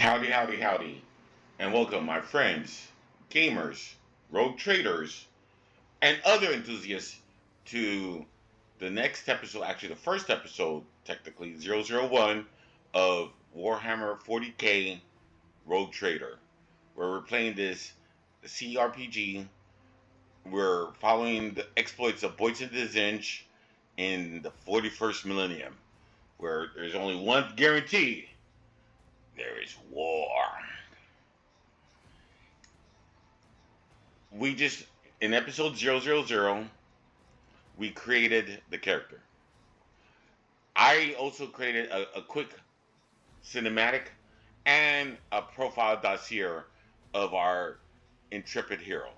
Howdy, howdy, howdy, and welcome, my friends, gamers, rogue traders, and other enthusiasts to the next episode, actually the first episode, technically, 001 of Warhammer 40K Rogue Trader, where we're playing this CRPG. We're following the exploits of Boydsan DeZinj in the 41st Millennium, where there's only one guarantee. There is war. In episode 000, we created the character. I also created a quick cinematic and a profile dossier of our intrepid hero.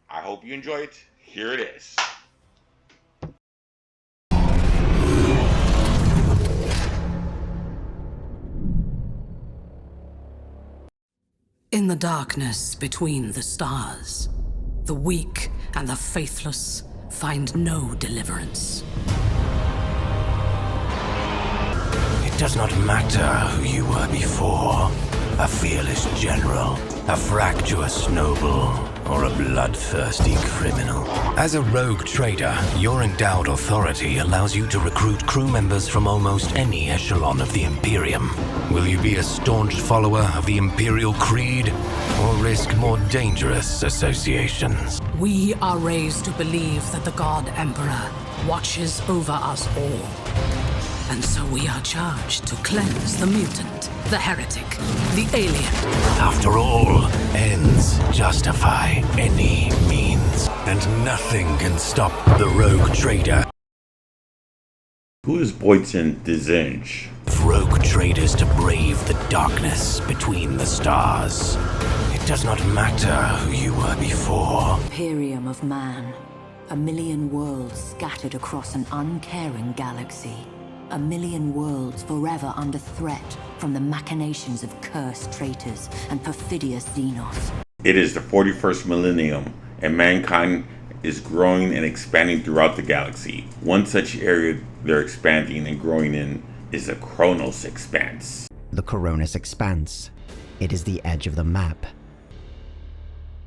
I hope you enjoy it. Here it is. In the darkness between the stars, the weak and the faithless find no deliverance. It does not matter who you were before, a fearless general, a fractious noble, or a bloodthirsty criminal. As a rogue trader, your endowed authority allows you to recruit crew members from almost any echelon of the Imperium. Will you be a staunch follower of the Imperial Creed, or risk more dangerous associations? We are raised to believe that the God Emperor watches over us all. And so we are charged to cleanse the mutant, the heretic, the alien. After all, ends justify any means, and nothing can stop the rogue trader. Who is Boydsan DeZinj? Rogue traders to brave the darkness between the stars. It does not matter who you were before. Imperium of man. A million worlds scattered across an uncaring galaxy. A million worlds forever under threat from the machinations of cursed traitors and perfidious Xenos. It is the 41st Millennium, and mankind is growing and expanding throughout the galaxy. One such area they're expanding and growing in is the Kronos Expanse. The Kronos Expanse. It is the edge of the map.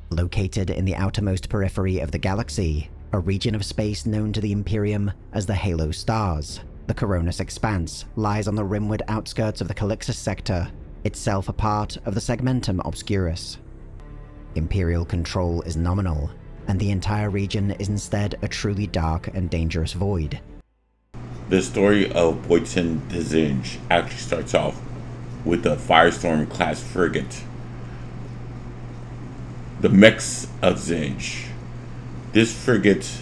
Located in the outermost periphery of the galaxy, a region of space known to the Imperium as the Halo Stars. The Kronos Expanse lies on the rimward outskirts of the Calixus sector, itself a part of the Segmentum Obscurus. Imperial control is nominal, and the entire region is instead a truly dark and dangerous void. The story of Boydsan DeZinj actually starts off with the Firestorm-class frigate, the Mechs of Zinj. This frigate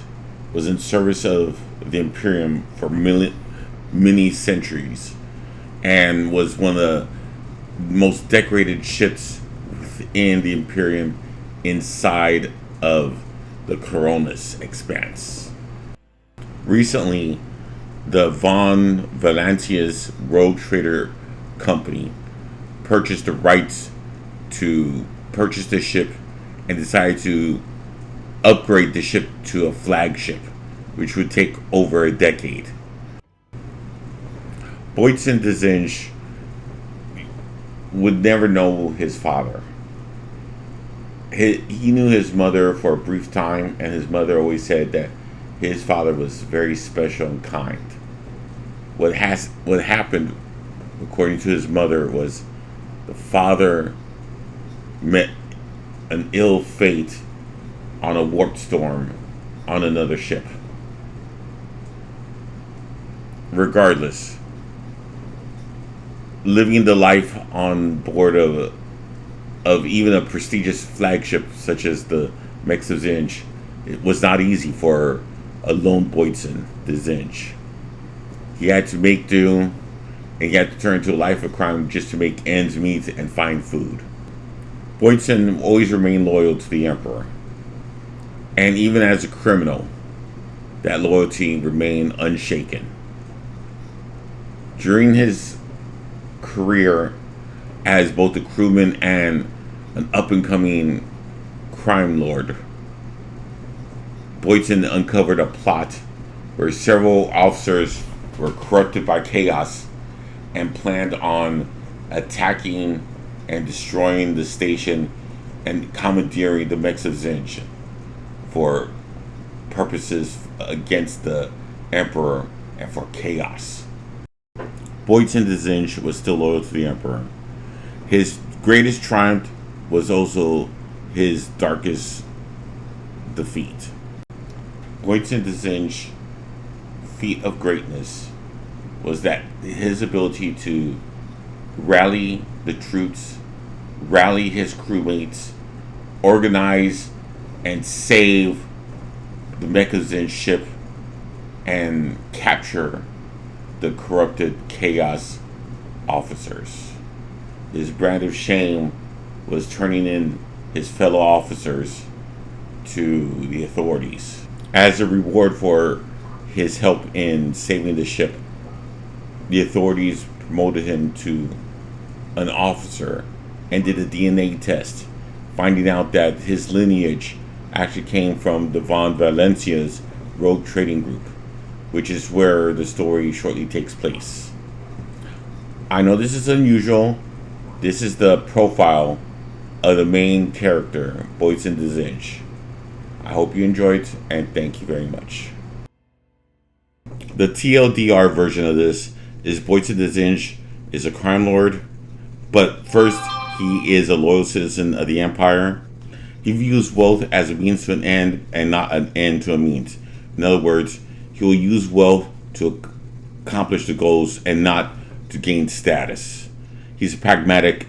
was in service of the Imperium for many centuries and was one of the most decorated ships within the Imperium inside of the Kronos Expanse. Recently, the Von Valancia's Rogue Trader Company purchased the rights to purchase the ship and decided to upgrade the ship to a flagship, which would take over a decade. Boydsan DeZinj would never know his father. He knew his mother for a brief time, and his mother always said that his father was very special and kind. What happened, according to his mother, was the father met an ill fate on a warp storm on another ship. Regardless, living the life on board of even a prestigious flagship such as the Mechs of Zinj, it was not easy for a lone Boydsan DeZinj. He had to make do, and he had to turn to a life of crime just to make ends meet and find food. Boydsan always remained loyal to the Emperor, and even as a criminal, that loyalty remained unshaken. During his career as both a crewman and an up-and-coming crime lord, Boydsan uncovered a plot where several officers were corrupted by chaos and planned on attacking and destroying the station and commandeering the mechs of ZINJ for purposes against the Emperor and for chaos. Boydsan DeZinj was still loyal to the Emperor. His greatest triumph was also his darkest defeat. Boydsan DeZinj's feat of greatness was that his ability to rally the troops, rally his crewmates, organize and save the Mech of ZINJ ship, and capture the corrupted chaos officers. His brand of shame was turning in his fellow officers to the authorities. As a reward for his help in saving the ship, the authorities promoted him to an officer and did a DNA test, finding out that his lineage actually came from the Von Valencia's rogue trading group, which is where the story shortly takes place. I know this is unusual. This is the profile of the main character, Boydsan DeZinj. I hope you enjoyed, and thank you very much. The TLDR version of this is Boydsan DeZinj is a crime lord, but first he is a loyal citizen of the Empire. He views wealth as a means to an end and not an end to a means. In other words, he will use wealth to accomplish the goals and not to gain status. He's pragmatic.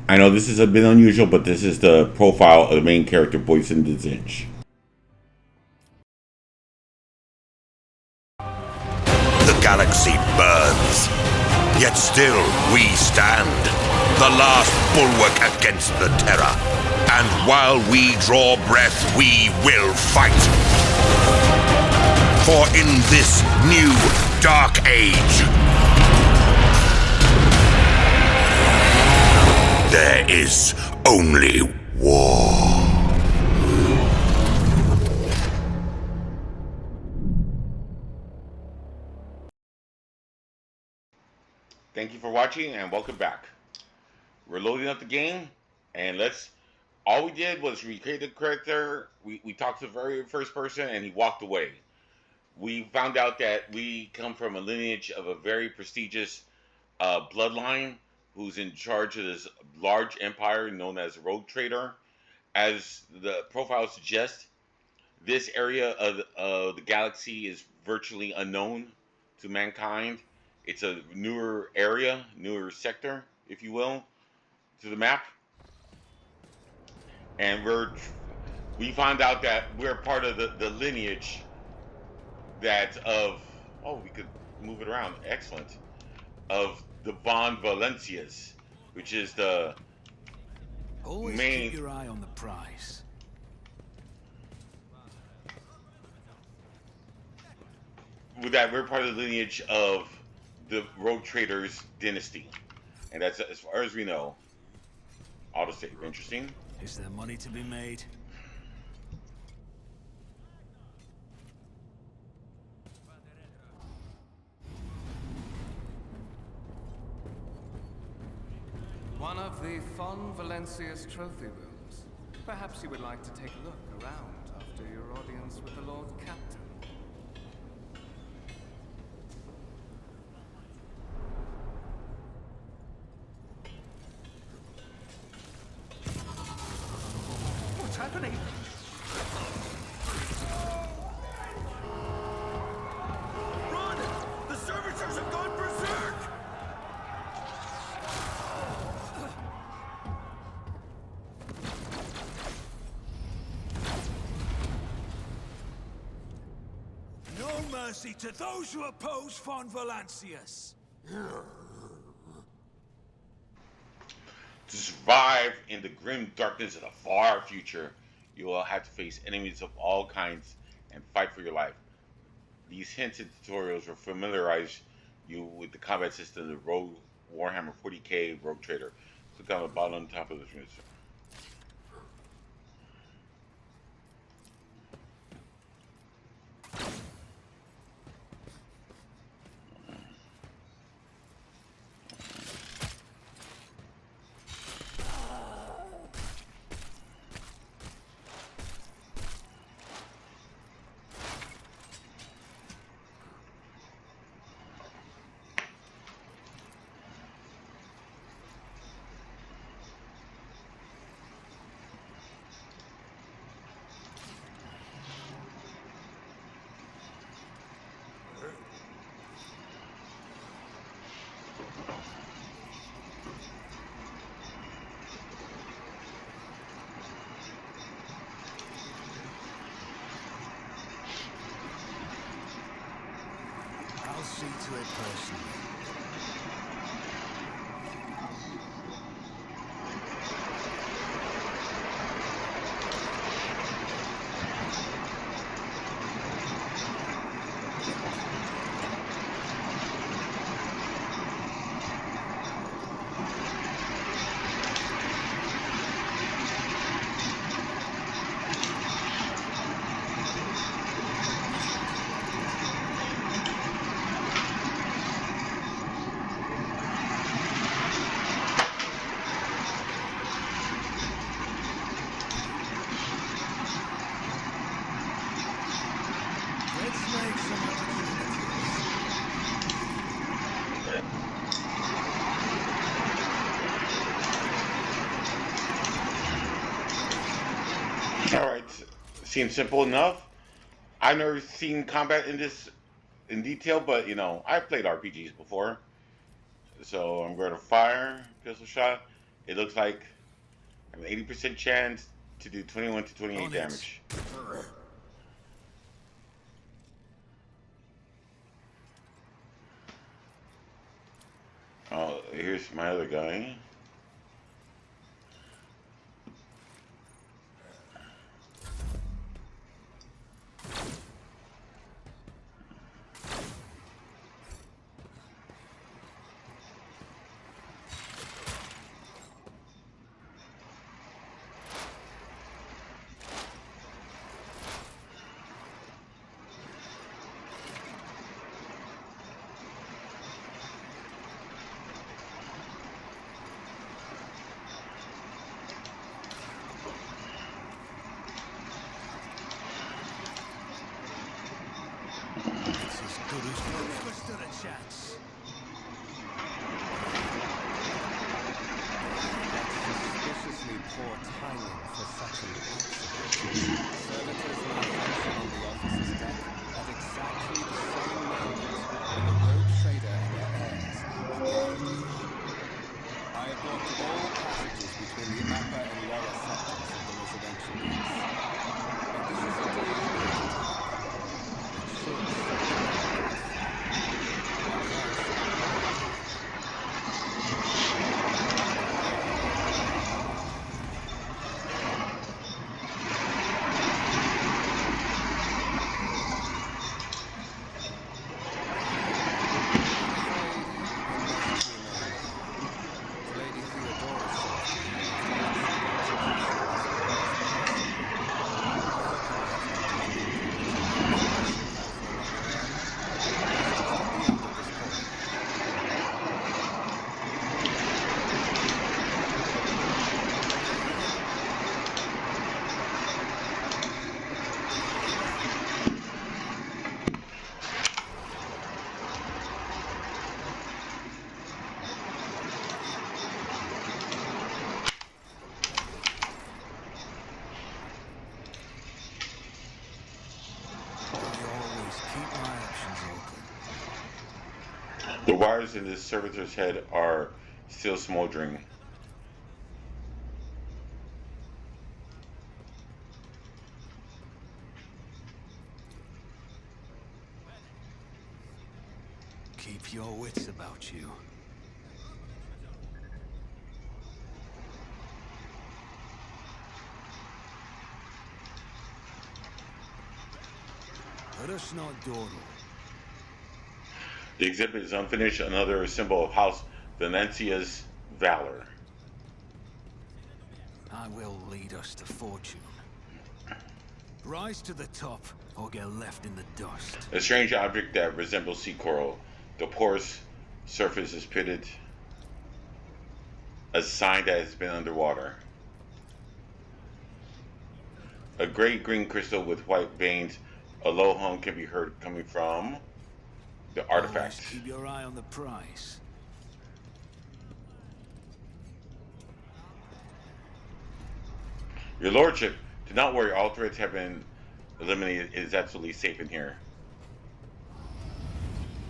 I know this is a bit unusual, but this is the profile of the main character, Boydsan DeZinj. The galaxy burns, yet still we stand, the last bulwark against the terror. And while we draw breath, we will fight. For in this new dark age, there is only war. Thank you for watching and welcome back. We're loading up the game, and all we did was recreate the character. We talked to the very first person and he walked away. We found out that we come from a lineage of a very prestigious bloodline who's in charge of this large empire known as Rogue Trader. As the profile suggests, this area of the galaxy is virtually unknown to mankind. It's a newer area, newer sector, if you will, to the map. And we found out that we're part of the lineage we could move it around, excellent, of the Von Valencias, which is the Always main... keep your eye on the prize. With that, we're part of the lineage of the Rogue Traders dynasty. And that's as far as we know. Autosave, interesting. Is there money to be made? One of the Von Valencia's trophy rooms. Perhaps you would like to take a look around after your audience with the Lord Captain. What's happening? Run! The servitors have gone berserk! No mercy to those who oppose Von Valencius. To survive in the grim darkness of the far future, you will have to face enemies of all kinds and fight for your life. These hints and tutorials will familiarize you with the combat system of the Rogue Warhammer 40K Rogue Trader. Click on the bottom top of the screen. I'll see to it personally. Alright, seems simple enough. I've never seen combat in this in detail, but you know, I've played RPGs before. So I'm going to fire pistol shot. It looks like I have an 80% chance to do 21 to 28 damage. Oh, here's my other guy. The wires in this servitor's head are still smoldering. Keep your wits about you. Let us not dawdle. The exhibit is unfinished, another symbol of House Valencia's valor. I will lead us to fortune. Rise to the top, or get left in the dust. A strange object that resembles sea coral. The porous surface is pitted, a sign that it's been underwater. A gray-green crystal with white veins. A low hum can be heard coming from the artifact. Always keep your eye on the prize. Your lordship, do not worry, all threats have been eliminated. It is absolutely safe in here.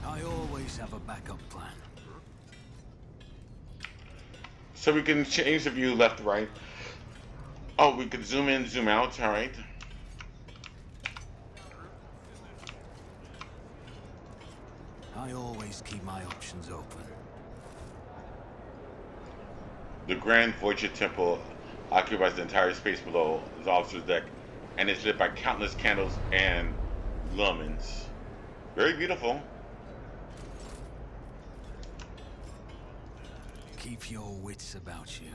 I always have a backup plan. So we can change the view left to right. Oh, we could zoom in, zoom out. All right. I always keep my options open. The Grand Voidborn Temple occupies the entire space below the officer's deck and is lit by countless candles and lumens. Very beautiful. Keep your wits about you.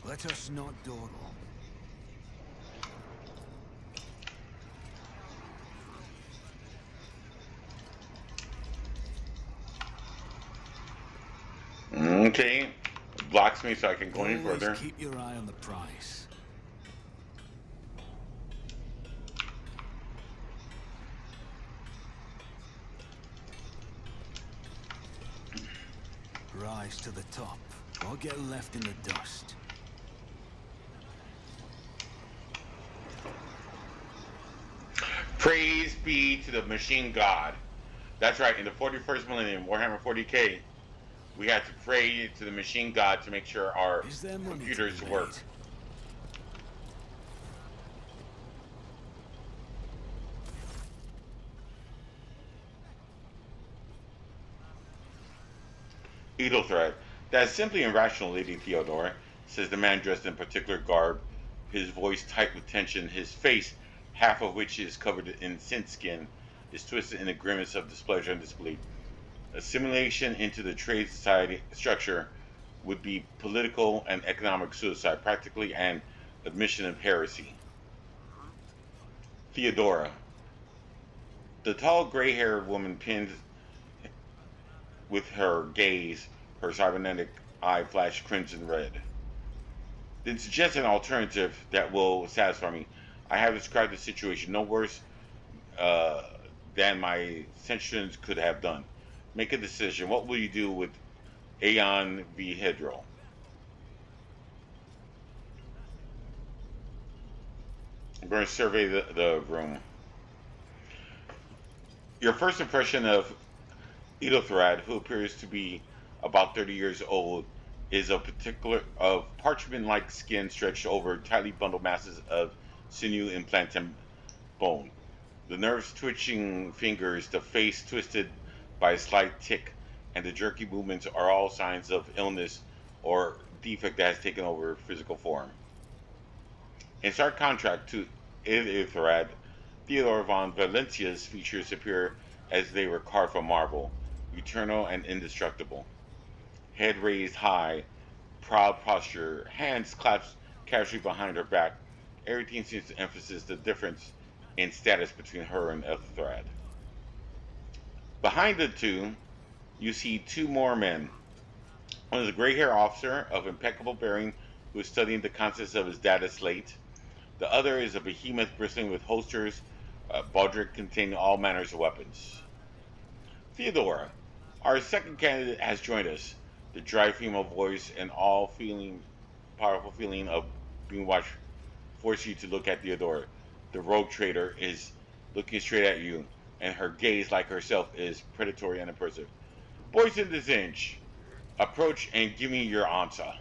Let us not dawdle. Okay. Blocks me so I can go any Always further. keep your eye on the prize. Rise to the top, or get left in the dust. Praise be to the machine god. That's right, in the 41st Millennium, Warhammer 40K, we had to pray to the machine god to make sure our computers work. Edel threat. That's simply irrational, Lady Theodora, says the man dressed in particular garb, his voice tight with tension, his face, half of which is covered in scent skin, is twisted in a grimace of displeasure and disbelief. Assimilation into the trade society structure would be political and economic suicide, practically an admission of heresy. Theodora. The tall gray-haired woman pinned with her gaze, her cybernetic eye flashed crimson red. Then suggest an alternative that will satisfy me. I have described the situation no worse than my sentients could have done. Make a decision. What will you do with Aeon v. Hedro? I'm going to survey the room. Your first impression of Edelthrad, who appears to be about 30 years old, is of parchment-like skin stretched over tightly bundled masses of sinew, implant, and bone. The nerves twitching fingers, the face twisted by a slight tic, and the jerky movements are all signs of illness or defect that has taken over physical form. In stark contrast to Edelthrad, Theodor von Valencia's features appear as they were carved from marble, eternal and indestructible. Head raised high, proud posture, hands clasped casually behind her back. Everything seems to emphasize the difference in status between her and Edelthrad. Behind the two, you see two more men. One is a gray-haired officer of impeccable bearing who is studying the contents of his data slate. The other is a behemoth bristling with holsters, baldric containing all manners of weapons. Theodora, our second candidate, has joined us. The dry female voice and powerful feeling of being watched force you to look at Theodora. The rogue trader is looking straight at you, and her gaze, like herself, is predatory and impulsive. Boydsan DeZinj, approach and give me your answer.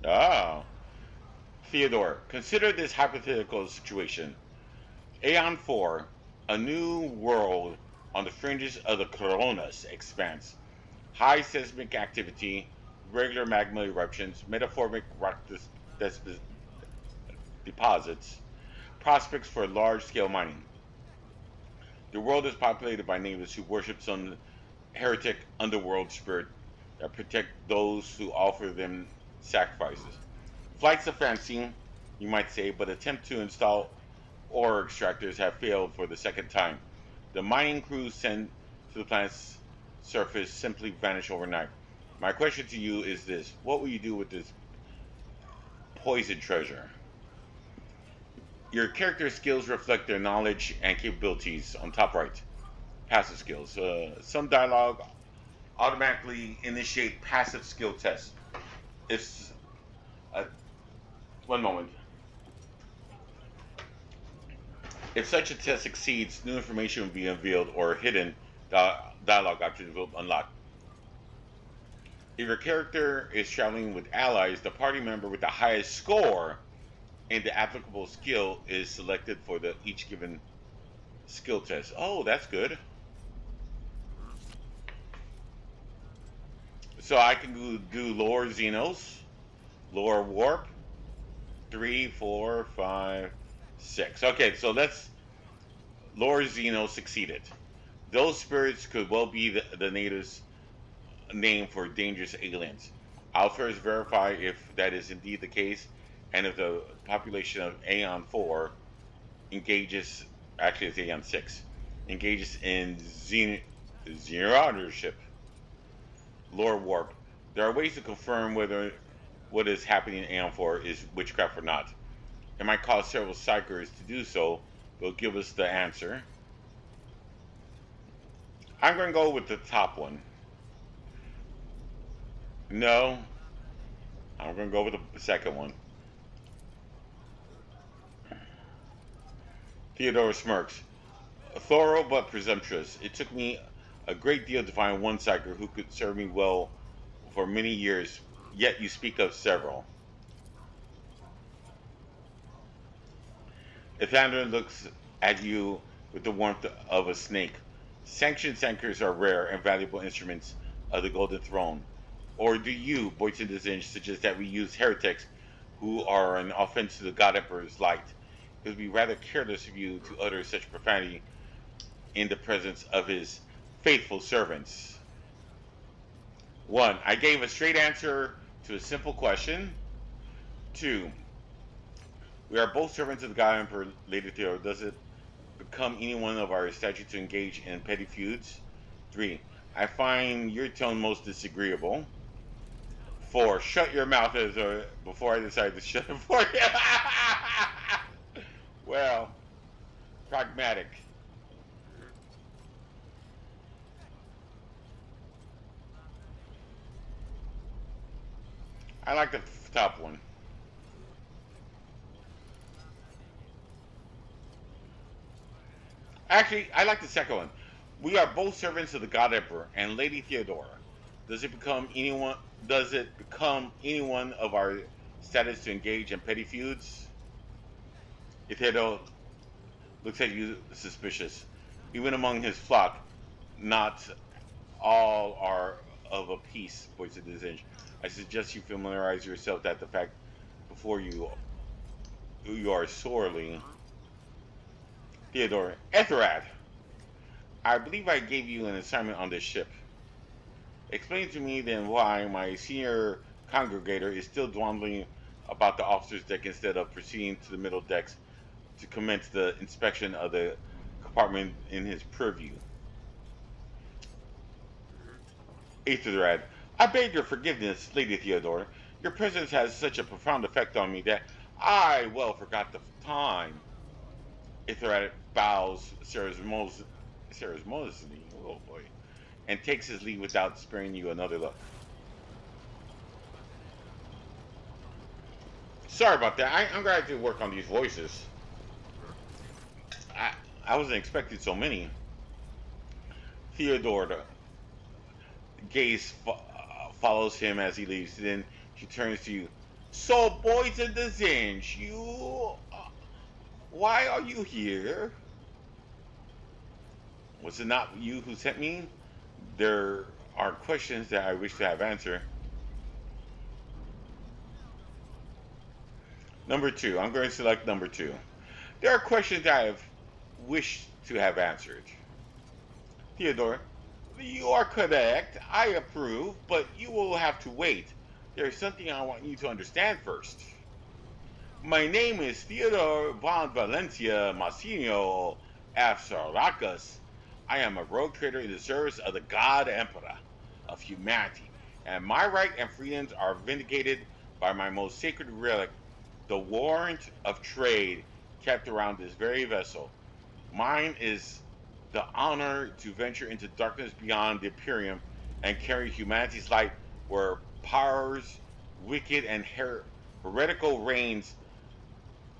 Oh. Theodore, consider this hypothetical situation. Aeon 4, a new world on the fringes of the Coronas expanse. High seismic activity, regular magma eruptions, metamorphic rock deposits, prospects for large-scale mining. The world is populated by natives who worship some heretic underworld spirit that protect those who offer them sacrifices. Flights of fancy, you might say, but attempt to install ore extractors have failed for the second time. The mining crews sent to the planet's surface simply vanish overnight. My question to you is this: what will you do with this poison treasure? Your character's skills reflect their knowledge and capabilities on top right. Passive skills. Some dialogue automatically initiate passive skill tests. If one moment. If such a test succeeds, new information will be unveiled or hidden dialogue options will unlock. If your character is traveling with allies, the party member with the highest score in the applicable skill is selected for each given skill test. Oh, that's good. So I can do Lore Xenos, Lore Warp, 3, 4, 5, 6. Okay, so let's. Lore Xenos succeeded. Those spirits could well be the natives' name for dangerous aliens. I'll first verify if that is indeed the case, and if the population of Aeon 4 engages, actually it's Aeon 6, engages in xenoship. Lore Warp. There are ways to confirm whether what is happening in Aeon 4 is witchcraft or not. It might cost several psychers to do so, but it'll give us the answer. I'm going to go with the top one. No. I'm going to go with the second one. Theodore smirks. Thorough but presumptuous. It took me a great deal to find one psyker who could serve me well for many years, yet you speak of several. Ithander looks at you with the warmth of a snake. Sanctioned psykers are rare and valuable instruments of the Golden Throne. Or do you, Boydsan DeZinj, suggest that we use heretics who are an offense to the God Emperor's light? It would be rather careless of you to utter such profanity in the presence of his faithful servants. 1. I gave a straight answer to a simple question. 2. We are both servants of the God Emperor, Lady Theo. Does it become any one of our statutes to engage in petty feuds? 3. I find your tone most disagreeable. 4. Shut your mouth before I decide to shut it for you. Well, pragmatic. I like the top one. Actually, I like the second one. We are both servants of the God Emperor and Lady Theodora. Does it become anyone of our status to engage in petty feuds? If Theodore looks at you suspicious. Even among his flock, not all are of a piece, Boydsan DeZinj. I suggest you familiarize yourself that the fact before you are sorely. Theodore, Etherad, I believe I gave you an assignment on this ship. Explain to me then why my senior congregator is still dwindling about the officer's deck instead of proceeding to the middle decks to commence the inspection of the compartment in his purview. Etherad, I beg your forgiveness, Lady Theodore. Your presence has such a profound effect on me that I well forgot the time. Etherad bows ceremoniously, oh boy, and takes his leave without sparing you another look. Sorry about that. I'm going to have to work on these voices. I wasn't expecting so many. Theodore, the gaze follows him as he leaves. Then she turns to you. So, Boydsan DeZinj, why are you here? Was it not you who sent me? There are questions that I wish to have answered. Number 2. I'm going to select number 2. There are questions that I have wished to have answered. Theodore, you are correct. I approve, but you will have to wait. There's something I want you to understand first. My name is Theodore von Valencia Masino Afsaracus. I am a rogue trader in the service of the God Emperor of humanity, and my rights and freedoms are vindicated by my most sacred relic, the warrant of trade kept around this very vessel. Mine is the honor to venture into darkness beyond the Imperium and carry humanity's light where powers wicked and heretical reigns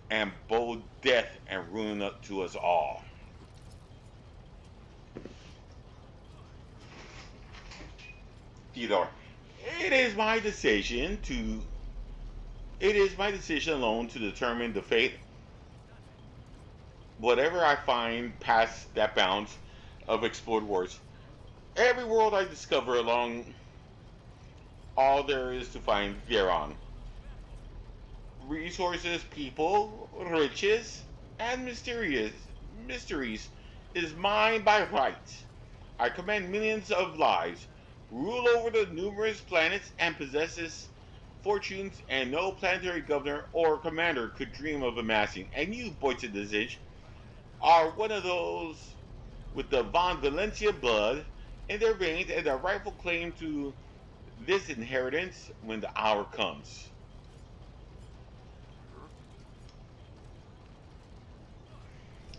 and bold death and ruin to us all. Theodore, it is my decision alone to determine the fate. Whatever I find past that bounds of explored wars, every world I discover along all there is to find thereon. Resources, people, riches, and mysteries is mine by right. I command millions of lives, rule over the numerous planets, and possesses fortunes and no planetary governor or commander could dream of amassing. And you, Boydsan DeZinj, are one of those with the von Valencia blood in their veins and a rightful claim to this inheritance when the hour comes.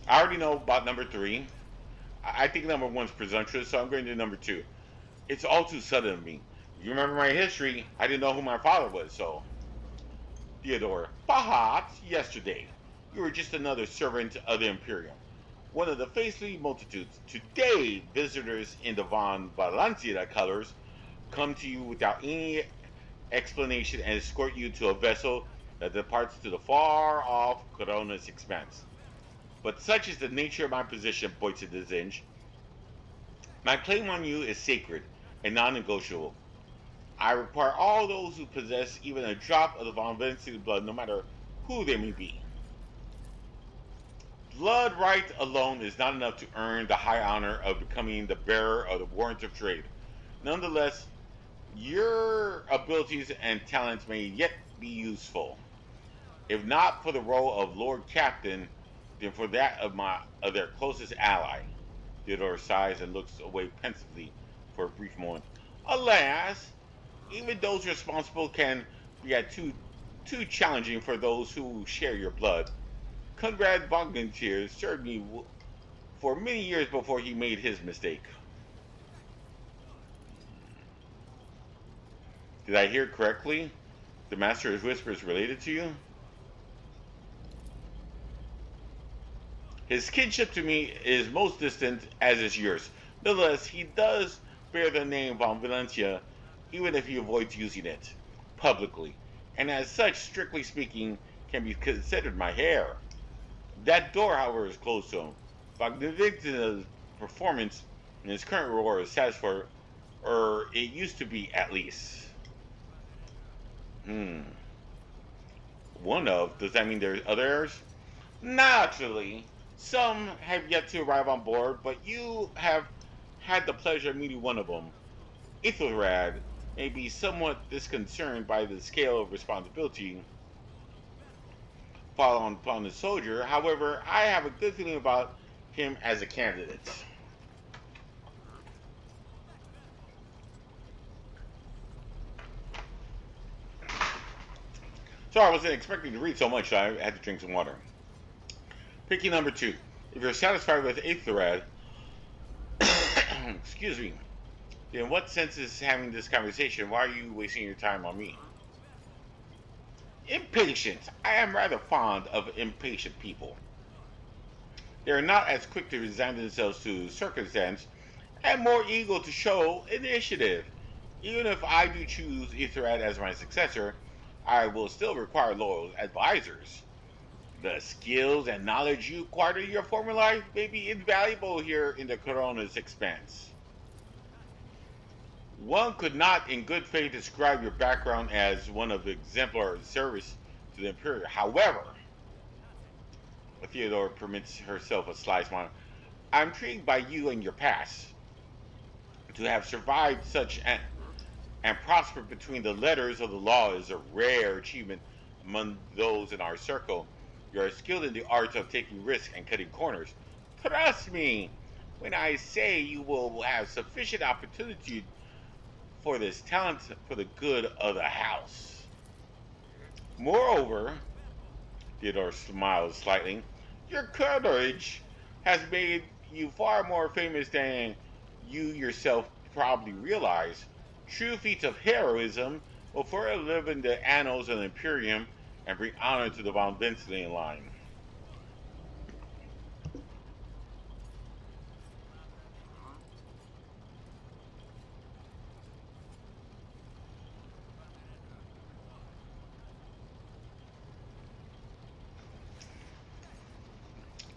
I already know about number 3. I think number 1's presumptuous, so I'm going to do number 2. It's all too sudden of me. You remember my history, I didn't know who my father was, so... Theodore, perhaps yesterday, you were just another servant of the Imperium. One of the faithful multitudes. Today, visitors in the von Valencia colors come to you without any explanation and escort you to a vessel that departs to the far-off Corona's expanse. But such is the nature of my position, Boydsan DeZinj. My claim on you is sacred and non-negotiable. I require all those who possess even a drop of the von Valencia blood, no matter who they may be. Blood right alone is not enough to earn the high honor of becoming the bearer of the warrant of trade. Nonetheless, your abilities and talents may yet be useful. If not for the role of Lord Captain, then for that of their closest ally. Theodore sighs and looks away pensively for a brief moment. Alas, even those responsible can be too challenging for those who share your blood. Conrad Volunteer served me for many years before he made his mistake. Did I hear correctly? The Master's whisper is related to you? His kinship to me is most distant, as is yours. Nonetheless, he does bear the name von Valencia, even if he avoids using it publicly, and as such, strictly speaking, can be considered my heir. That door, however, is closed to him. Vagnevic's performance in his current role is satisfactory, or it used to be at least. One of, does that mean there's other heirs? Naturally. Some have yet to arrive on board, but you have had the pleasure of meeting one of them. Ethelred may be somewhat disconcerted by the scale of responsibility fallen upon the soldier. However, I have a good feeling about him as a candidate. Sorry, I wasn't expecting to read so much, so I had to drink some water. Picking number 2. If you're satisfied with Ethelred, excuse me, then what sense is having this conversation? Why are you wasting your time on me? Impatience. I am rather fond of impatient people. They are not as quick to resign themselves to circumstance and more eager to show initiative. Even if I do choose Ethelred as my successor, I will still require loyal advisors. The skills and knowledge you acquired in your former life may be invaluable here in the Corona's expanse. One could not in good faith describe your background as one of exemplary service to the Imperium. However, Theodore permits herself a sly smile. I'm intrigued by you and your past. To have survived such and prospered between the letters of the law is a rare achievement among those in our circle. You are skilled in the art of taking risks and cutting corners. Trust me when I say you will have sufficient opportunity for this talent for the good of the house. Moreover, Theodore smiles slightly, your courage has made you far more famous than you yourself probably realize. True feats of heroism will forever live in the annals of the Imperium and bring honor to the Von Vincelin line.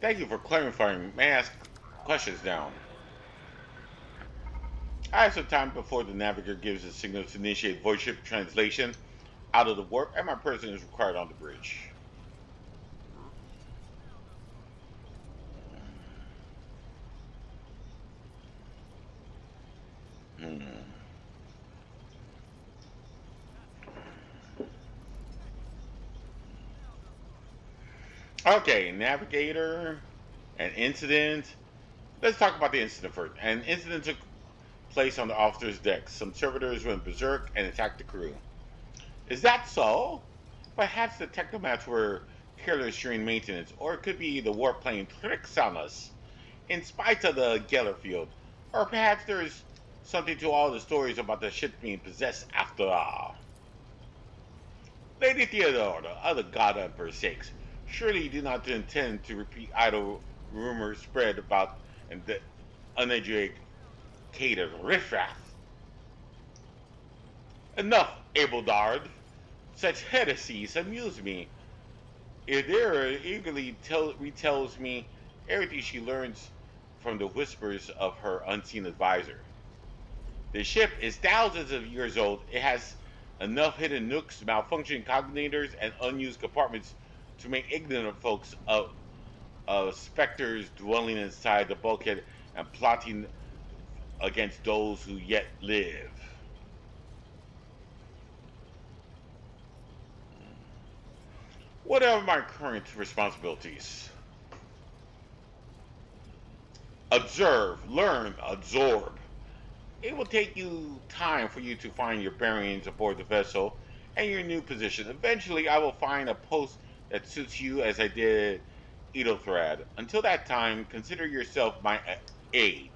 Thank you for clarifying. May I ask questions now? I have some time before the navigator gives a signal to initiate voice ship translation out of the warp, and my person is required on the bridge. Okay, navigator, an incident. Let's talk about the incident first. An incident took place on the officer's deck. Some servitors went berserk and attacked the crew. Is that so? Perhaps the technomats were careless during maintenance, or it could be the warp playing tricks on us, in spite of the Geller field. Or perhaps there's something to all the stories about the ship being possessed after all. Lady Theodora, of the God Emperor's sakes, surely you do not intend to repeat idle rumors spread about the uneducated riffraff. Enough, Abelard. Such heresies amuse me. Idera eagerly retells me everything she learns from the whispers of her unseen advisor. The ship is thousands of years old. It has enough hidden nooks, malfunctioning cognitors, and unused compartments to make ignorant folks of specters dwelling inside the bulkhead and plotting against those who yet live. What are my current responsibilities? Observe, learn, absorb. It will take you time for you to find your bearings aboard the vessel and your new position. Eventually, I will find a post that suits you as I did Ethelthrad. Until that time, consider yourself my aide.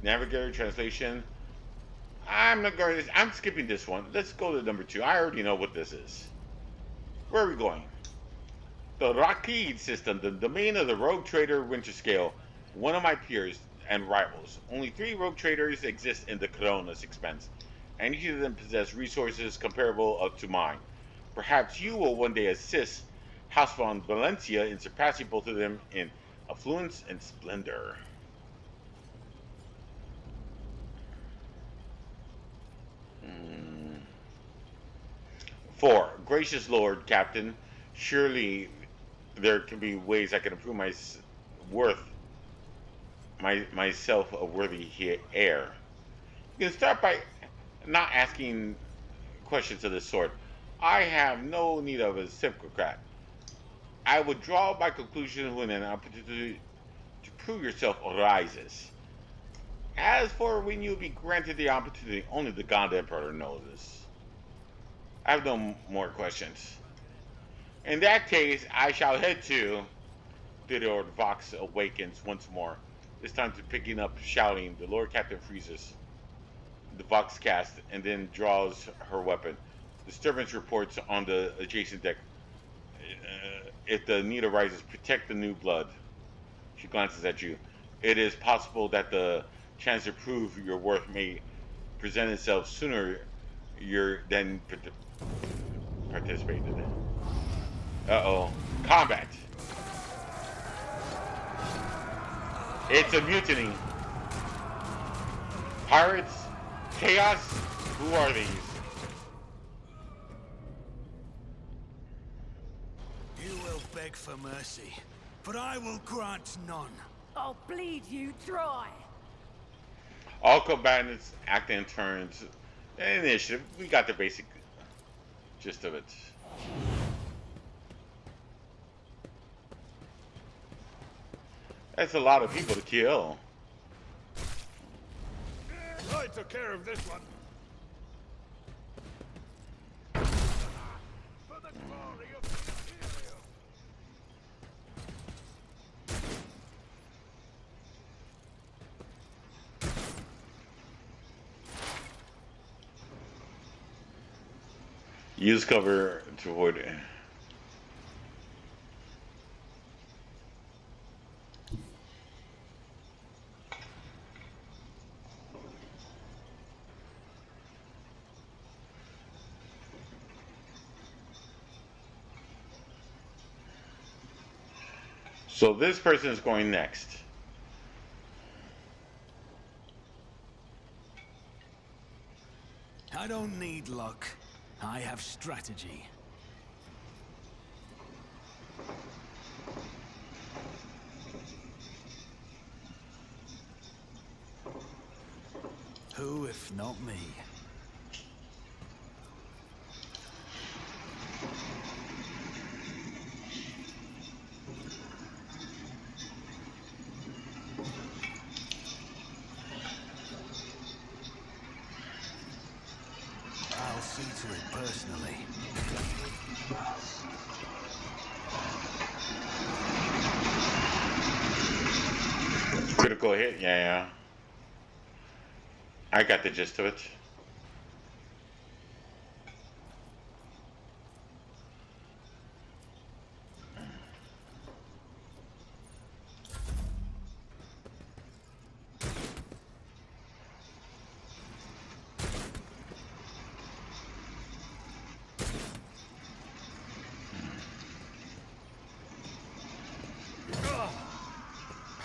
Navigator translation. I'm skipping this one. Let's go to number 2. I already know what this is. Where are we going? The Rakid system, the domain of the rogue trader Winterscale, one of my peers and rivals. Only 3 rogue traders exist in the Corona's expense, and each of them possess resources comparable to mine. Perhaps you will one day assist House von Valencia in surpassing both of them in affluence and splendor. Four, gracious Lord, Captain, surely there can be ways I can improve myself a worthy heir. You can start by not asking questions of this sort. I have no need of a sycophantic. I would draw my conclusion when an opportunity to prove yourself arises. As for when you will be granted the opportunity, only the God Emperor knows this. I have no more questions. In that case, I shall head to Theodore Vox awakens once more. This time to picking up shouting, the Lord Captain freezes the Vox cast and then draws her weapon. Disturbance reports on the adjacent deck. If the need arises, protect the new blood. She glances at you. It is possible that the chance to prove your worth may present itself sooner than participated in. Uh-oh. Combat. It's a mutiny. Pirates? Chaos? Who are these? You will beg for mercy, but I will grant none. I'll bleed you dry. All combatants act in turns. Initiative. We got the basic gist of it. That's a lot of people to kill. I took care of this one. For the glory of the Imperium. Use cover to avoid it. So this person is going next. I don't need luck. I have strategy. Who if not me? I'll see to it personally. Critical hit, yeah. I got the gist of it.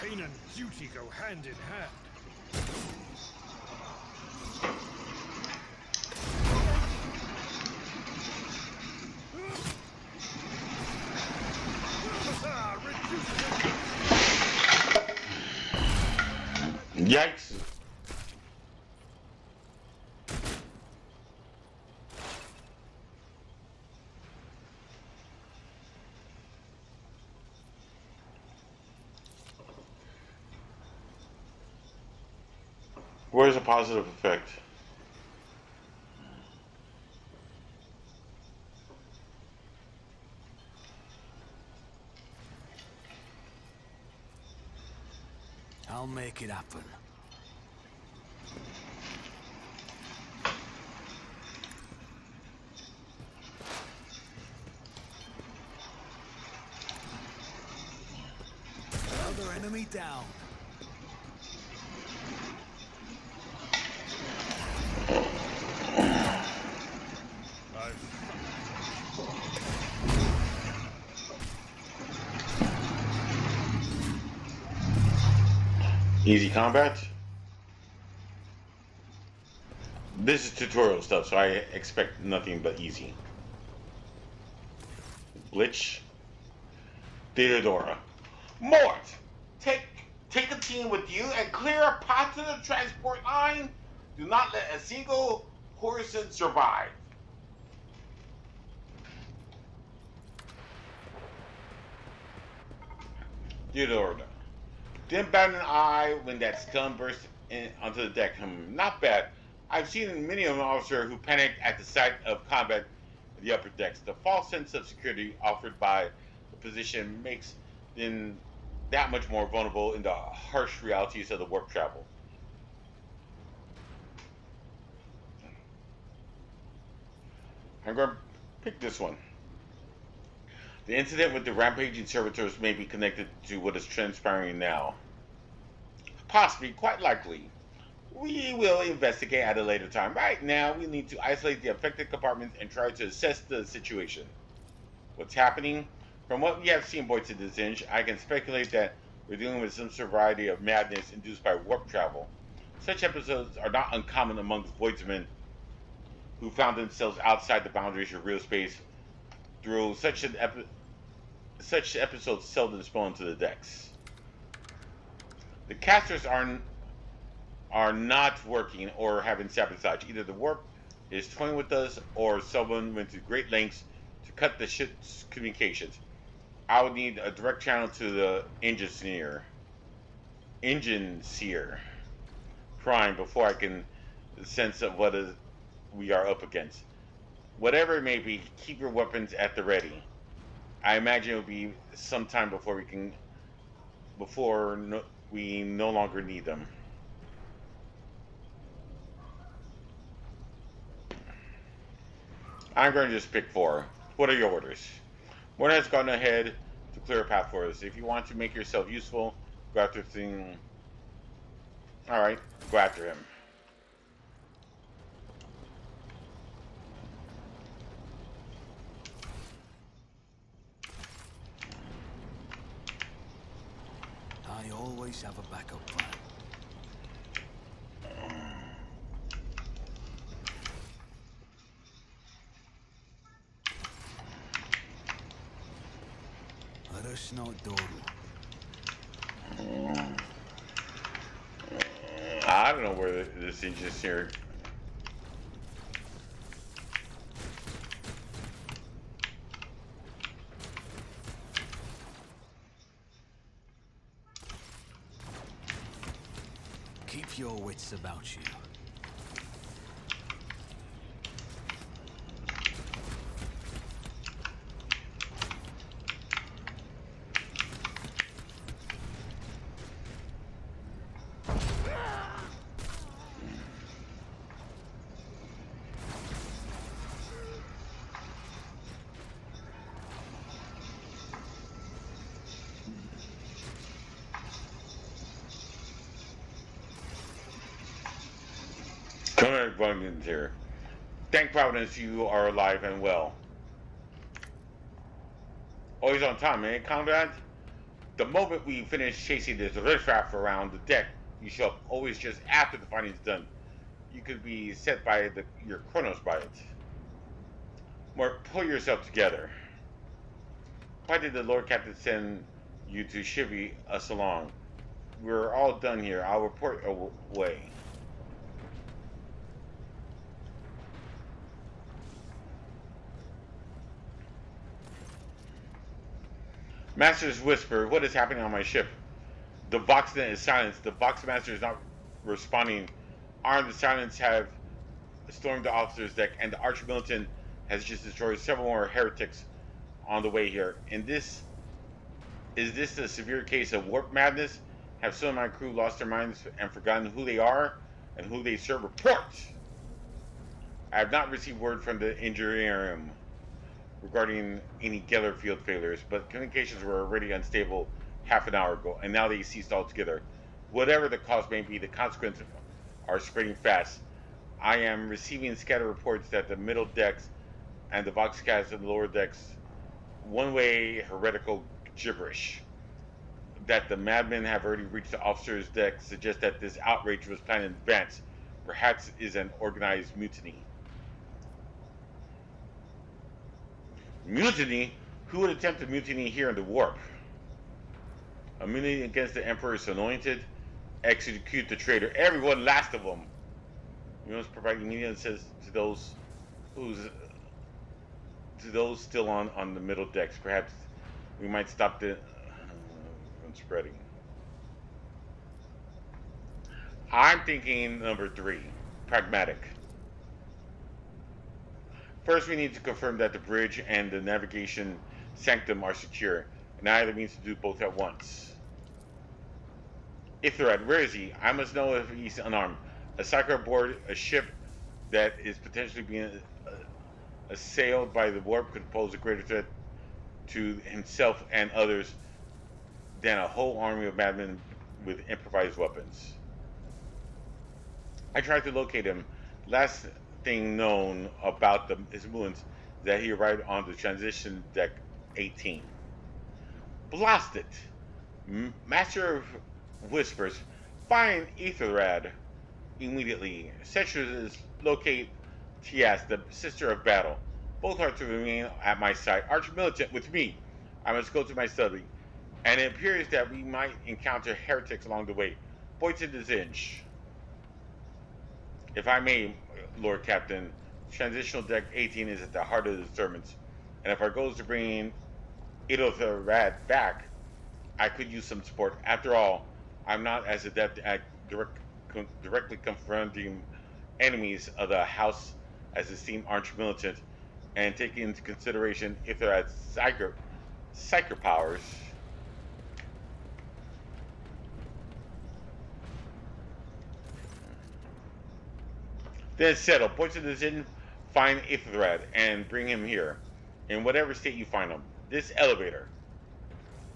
Pain and duty go hand in hand. Yikes! Where's a positive effect? I'll make it happen. Another enemy down. Easy combat. This is tutorial stuff, so I expect nothing but easy. Glitch. Theodora. Mort! Take a team with you and clear a path to the transport line. Do not let a single person survive. Theodora. Then bat an eye when that scum burst onto the deck. Not bad. I've seen many of an officer who panicked at the sight of combat at the upper decks. The false sense of security offered by the position makes them that much more vulnerable in the harsh realities of the warp travel. I'm going to pick this one. The incident with the rampaging servitors may be connected to what is transpiring now. Possibly, quite likely. We will investigate at a later time. Right now, we need to isolate the affected compartments and try to assess the situation. What's happening? From what we have seen, Boydsan DeZinj, I can speculate that we're dealing with some variety of madness induced by warp travel. Such episodes are not uncommon amongst Voidsmen who found themselves outside the boundaries of real space. Through such episodes seldom spawn to the decks. The casters are not working or having sabotage. Either the warp is toying with us or someone went to great lengths to cut the ship's communications. I would need a direct channel to the engine seer prime before I can sense of what we are up against. Whatever it may be, keep your weapons at the ready. I imagine it will be some time before we no longer need them. I'm going to just pick 4. What are your orders? Morton has gone ahead to clear a path for us. If you want to make yourself useful, go after thing. Alright, go after him. I always have a backup plan. Let us not dawdle. I don't know where this is just here. Keep your wits about you. Abundance here. Thank Providence you are alive and well. Always on time, eh, comrade? The moment we finish chasing this riffraff around the deck, you show up always just after the fighting's done. You could be set by your chronos by it. More, pull yourself together. Why did the Lord Captain send you to chivvy us along? We're all done here. I'll report away. Master's whisper, what is happening on my ship? The Voxnet is silenced. The Voxmaster is not responding. Armed, the silence have stormed the officer's deck, and the Archmilitant has just destroyed several more heretics on the way here. Is this a severe case of warp madness? Have some of my crew lost their minds and forgotten who they are and who they serve? Report! I have not received word from the Engineering regarding any Geller field failures, but communications were already unstable half an hour ago, and now they ceased altogether. Whatever the cause may be, the consequences are spreading fast. I am receiving scattered reports that the middle decks and the Voxcast in the lower decks, one-way heretical gibberish. That the madmen have already reached the officer's deck suggests that this outrage was planned in advance. Perhaps is an organized mutiny. Mutiny? Who would attempt a mutiny here in the warp? A mutiny against the Emperor's anointed? Execute the traitor. Everyone, last of them. We must provide immediate assistance to those still on the middle decks. Perhaps we might stop the from spreading. I'm thinking number 3, pragmatic. First, we need to confirm that the bridge and the navigation sanctum are secure, and either means to do both at once. Itherad, where is he? I must know if he's unarmed. A psycho aboard a ship that is potentially being assailed by the warp could pose a greater threat to himself and others than a whole army of madmen with improvised weapons. I tried to locate him. Last thing known about his movements is that he arrived on the transition deck 18. Blast it! Master of Whispers, find Etherad immediately. Sextras locate Tias, the sister of battle. Both are to remain at my side. Archmilitant with me. I must go to my study. And it appears that we might encounter heretics along the way. Boydsan DeZinj. If I may, Lord Captain, transitional deck 18 is at the heart of the disturbance. And if our goal is to bring Etherad back, I could use some support. After all, I'm not as adept at directly confronting enemies of the house as the esteemed Archmilitant, and taking into consideration Etherad's psychic powers. Then settle. Boydsan DeZinj Find Ithred and bring him here, in whatever state you find him. This elevator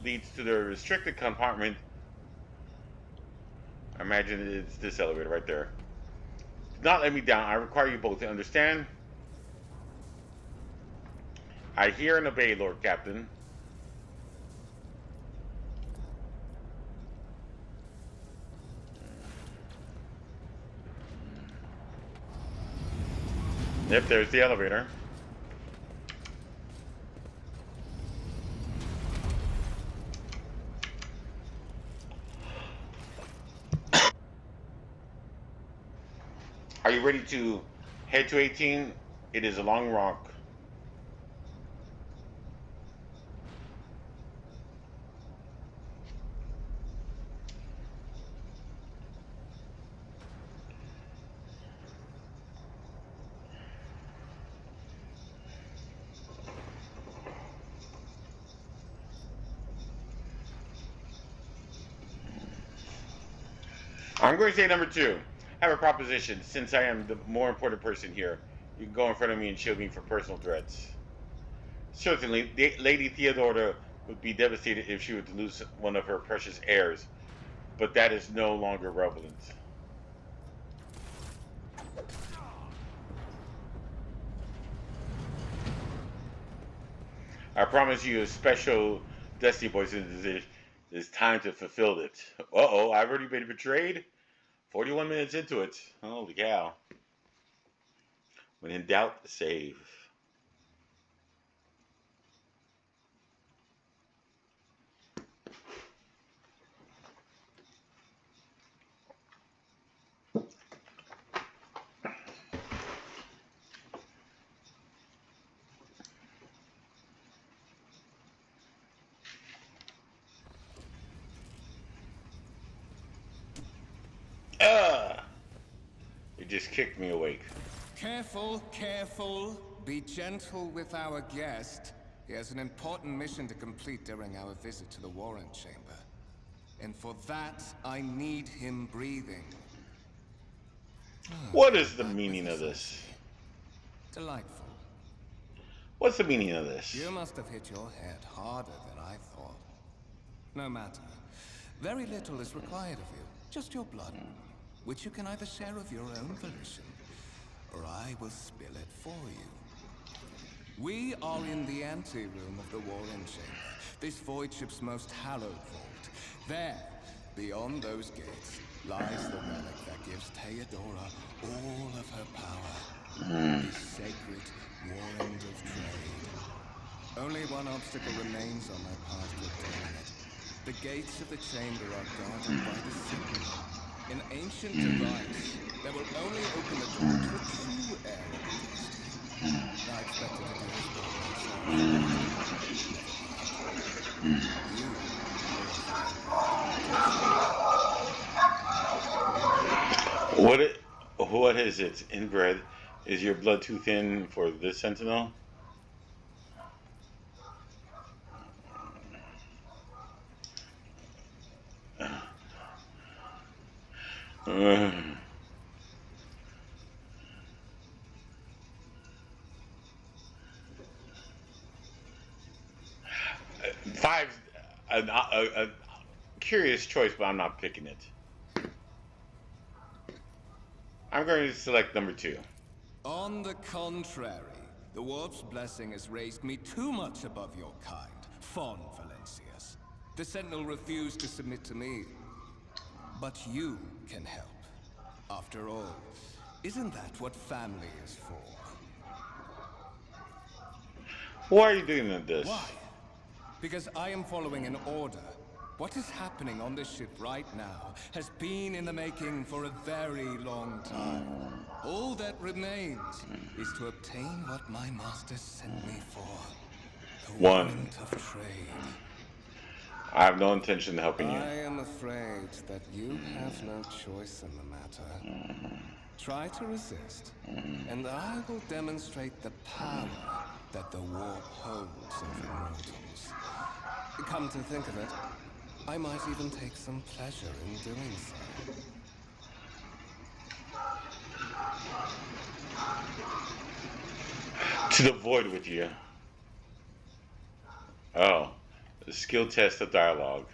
leads to the restricted compartment. I imagine it's this elevator right there. Do not let me down. I require you both to understand. I hear and obey, Lord Captain. Yep, there's the elevator. Are you ready to head to 18? It is a long walk. I'm going to say number 2. I have a proposition. Since I am the more important person here, you can go in front of me and shield me from personal threats. Certainly, Lady Theodora would be devastated if she were to lose one of her precious heirs, but that is no longer relevant. I promise you a special destiny, Boydsan DeZinj. It's time to fulfill it. Uh-oh, I've already been betrayed? 41 minutes into it. Holy cow. When in doubt, save. It just kicked me awake. Careful, careful. Be gentle with our guest. He has an important mission to complete during our visit to the Warren Chamber. And for that, I need him breathing. What is the meaning of this? Delightful. What's the meaning of this? You must have hit your head harder than I thought. No matter. Very little is required of you. Just your blood, which you can either share of your own volition, or I will spill it for you. We are in the anteroom of the Warren Chamber, this void ship's most hallowed vault. There, beyond those gates, lies the relic that gives Theodora all of her power. The sacred wand of trade. Only one obstacle remains on my path to obtaining it. The gates of the chamber are guarded by the signal. An ancient device that will only open the door to a true heir of the destiny. I expected to do this by myself. What is it, inbred? Is your blood too thin for this sentinel? Five's a curious choice, but I'm not picking it. I'm going to select number 2. On the contrary, the warp's blessing has raised me too much above your kind, Fon Valencius. The Sentinel refused to submit to me. But you can help. After all, isn't that what family is for? Why are you doing this? Why? Because I am following an order. What is happening on this ship right now has been in the making for a very long time. All that remains is to obtain what my master sent me for. The warrant of trade. I have no intention of helping you. I am afraid that you have no choice in the matter. Try to resist, and I will demonstrate the power that the warp holds over mortals. Come to think of it, I might even take some pleasure in doing so. To the void with you. Oh, the skill test of dialogue.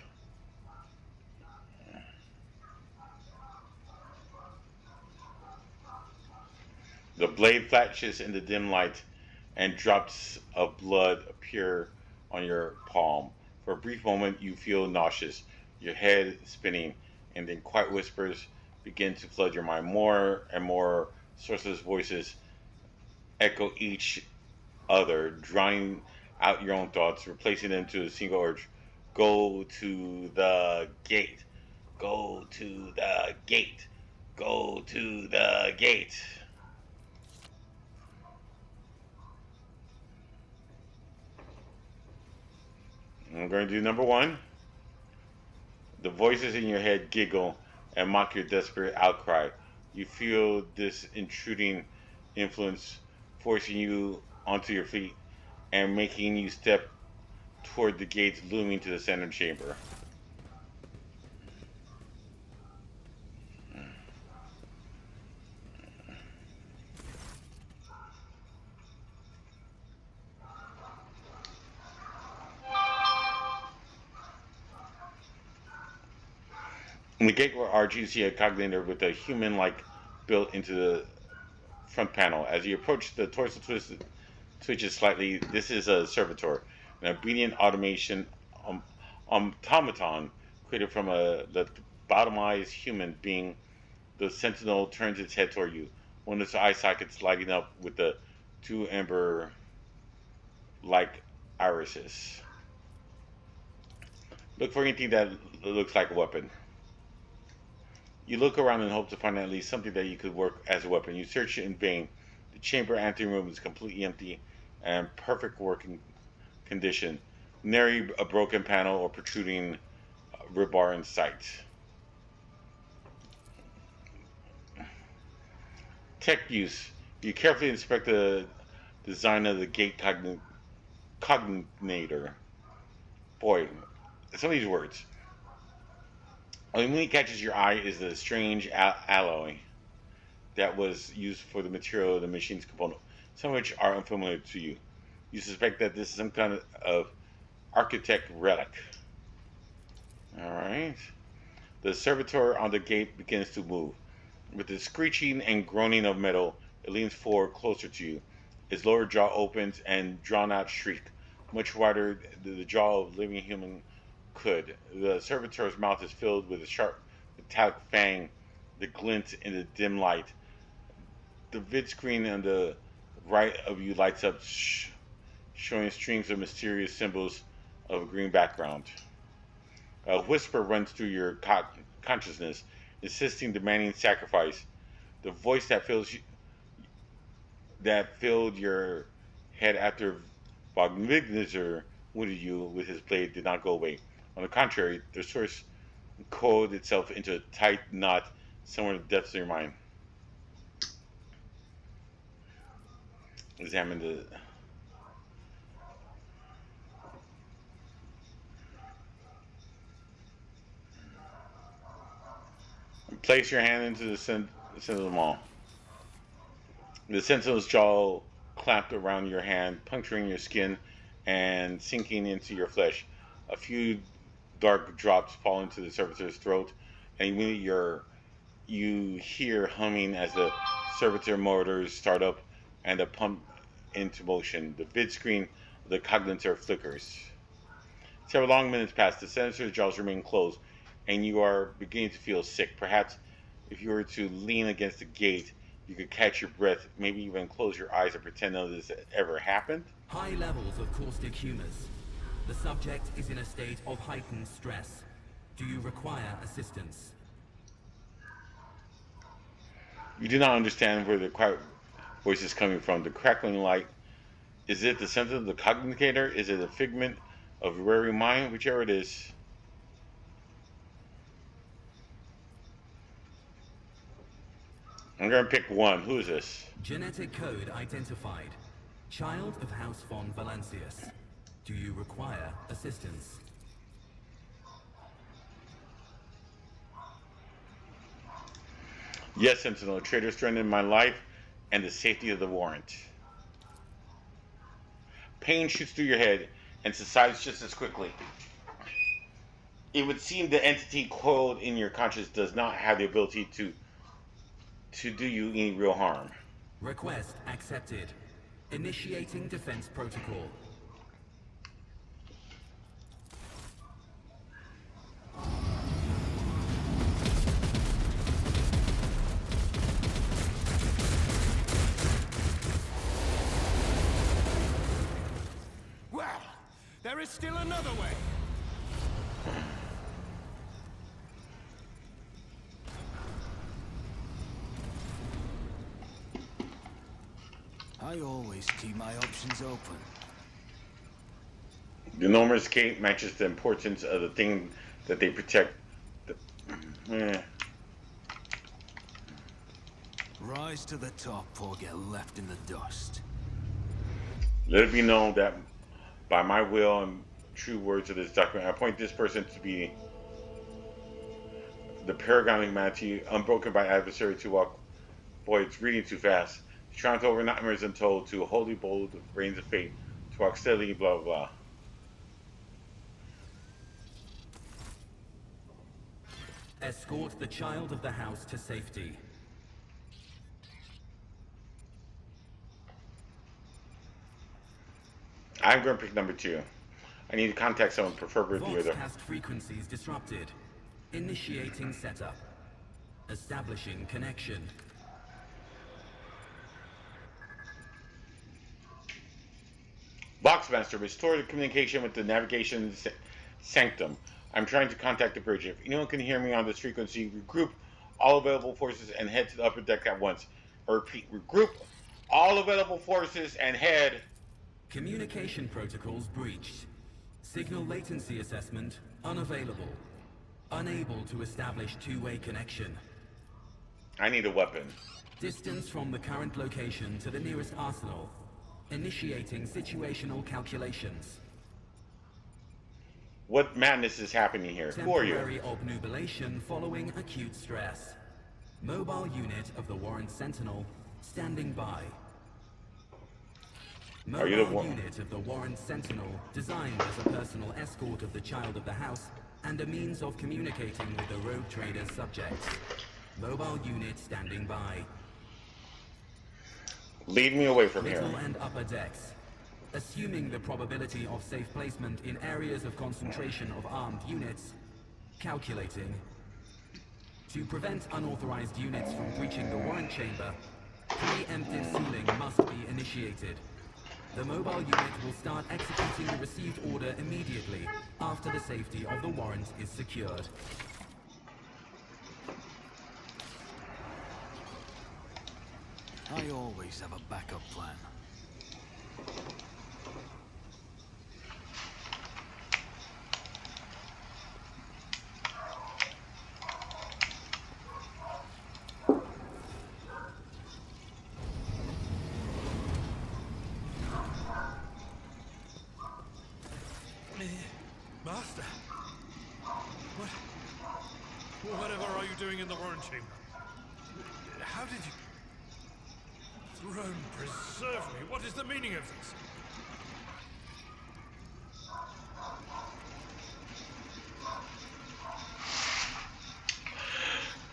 The blade flashes in the dim light, and drops of blood appear on your palm. For a brief moment, you feel nauseous, your head spinning, and then quiet whispers begin to flood your mind. More and more sourceless voices echo each other, drowning out your own thoughts, replacing them to a single urge. Go to the gate. Go to the gate. Go to the gate. I'm going to do number 1. The voices in your head giggle and mock your desperate outcry. You feel this intruding influence forcing you onto your feet and making you step toward the gates looming to the center chamber. In the gateway arch, you see a cognator with a human-like built into the front panel. As you approach, the torso twitches slightly. This is a servitor, an obedient automation automaton created from a lobotomized human being. The sentinel turns its head toward you, one of its eye sockets lighting up with the 2 ember-like irises. Look for anything that looks like a weapon. You look around and hope to find at least something that you could work as a weapon. You search in vain. The chamber anteroom is completely empty and perfect working condition. Nary a broken panel or protruding rebar in sight. Tech use. You carefully inspect the design of the gate cognator. Boy, some of these words. What really catches your eye is the strange alloy that was used for the material of the machine's component, some of which are unfamiliar to you. You suspect that this is some kind of architect relic. Alright. The servitor on the gate begins to move. With the screeching and groaning of metal, it leans forward closer to you. Its lower jaw opens and drawn-out shriek, much wider than the jaw of a living human could. The servitor's mouth is filled with a sharp metallic fang that glints in the dim light. The vid screen on the right of you lights up, showing strings of mysterious symbols of a green background. A whisper runs through your consciousness, insisting, demanding sacrifice. The voice that filled your head after Vognvignizer wounded you with his blade did not go away. On the contrary, the source coiled itself into a tight knot somewhere in the depths of your mind. Examine the... Place your hand into the center of the maw. The sentinel's jaw clamped around your hand, puncturing your skin and sinking into your flesh. A few dark drops fall into the servitor's throat, and immediately you hear humming as the servitor motors start up and the pump into motion. The vid screen of the cognator flickers. Several long minutes pass. The senator's jaws remain closed, and you are beginning to feel sick. Perhaps if you were to lean against the gate, you could catch your breath, maybe even close your eyes and pretend none of this ever happened. High levels of caustic humors. The subject is in a state of heightened stress. Do you require assistance? You do not understand where the quiet voice is coming from. The crackling light. Is it the sense of the cognator? Is it a figment of your weary mind? Whichever it is. I'm going to pick one. Who is this? Genetic code identified. Child of House von Valancius. Do you require assistance? Yes, Sentinel. A traitor threatened my life and the safety of the warrant. Pain shoots through your head and subsides just as quickly. It would seem the entity coiled in your conscience does not have the ability to do you any real harm. Request accepted. Initiating defense protocol. Well, there is still another way. I always keep my options open. The enormous cape matches the importance of the thing that they protect. Rise to the top or get left in the dust. Let it be known that by my will and true words of this document, I appoint this person to be the paragon of humanity, unbroken by adversary to walk. Boy, it's reading too fast. To triumph over nightmares untold, to wholly bold reigns of fate, to walk steadily, blah, blah, blah. Escort the child of the house to safety. I'm going to pick number 2. I need to contact someone, preferably the other. Voxcast frequencies disrupted. Initiating setup. Establishing connection. Boxmaster, restore the communication with the navigation sanctum. I'm trying to contact the bridge. If anyone can hear me on this frequency, regroup all available forces and head to the upper deck at once. I repeat, regroup all available forces and head. Communication protocols breached. Signal latency assessment unavailable. Unable to establish two-way connection. I need a weapon. Distance from the current location to the nearest arsenal. Initiating situational calculations. What madness is happening here? Who are you? Temporary obnubilation following acute stress. Mobile unit of the Warren Sentinel standing by. Are you the Mobile unit of the Warren Sentinel designed as a personal escort of the child of the house and a means of communicating with the rogue trader's subjects. Mobile unit standing by. Lead me away from Middle here. and upper decks. Assuming the probability of safe placement in areas of concentration of armed units. Calculating. To prevent unauthorized units from breaching the warrant chamber, preemptive sealing must be initiated. The mobile unit will start executing the received order immediately after the safety of the warrant is secured. I always have a backup plan. Master! Whatever are you doing in the warrant chamber? How did you... Throne preserve me! What is the meaning of this?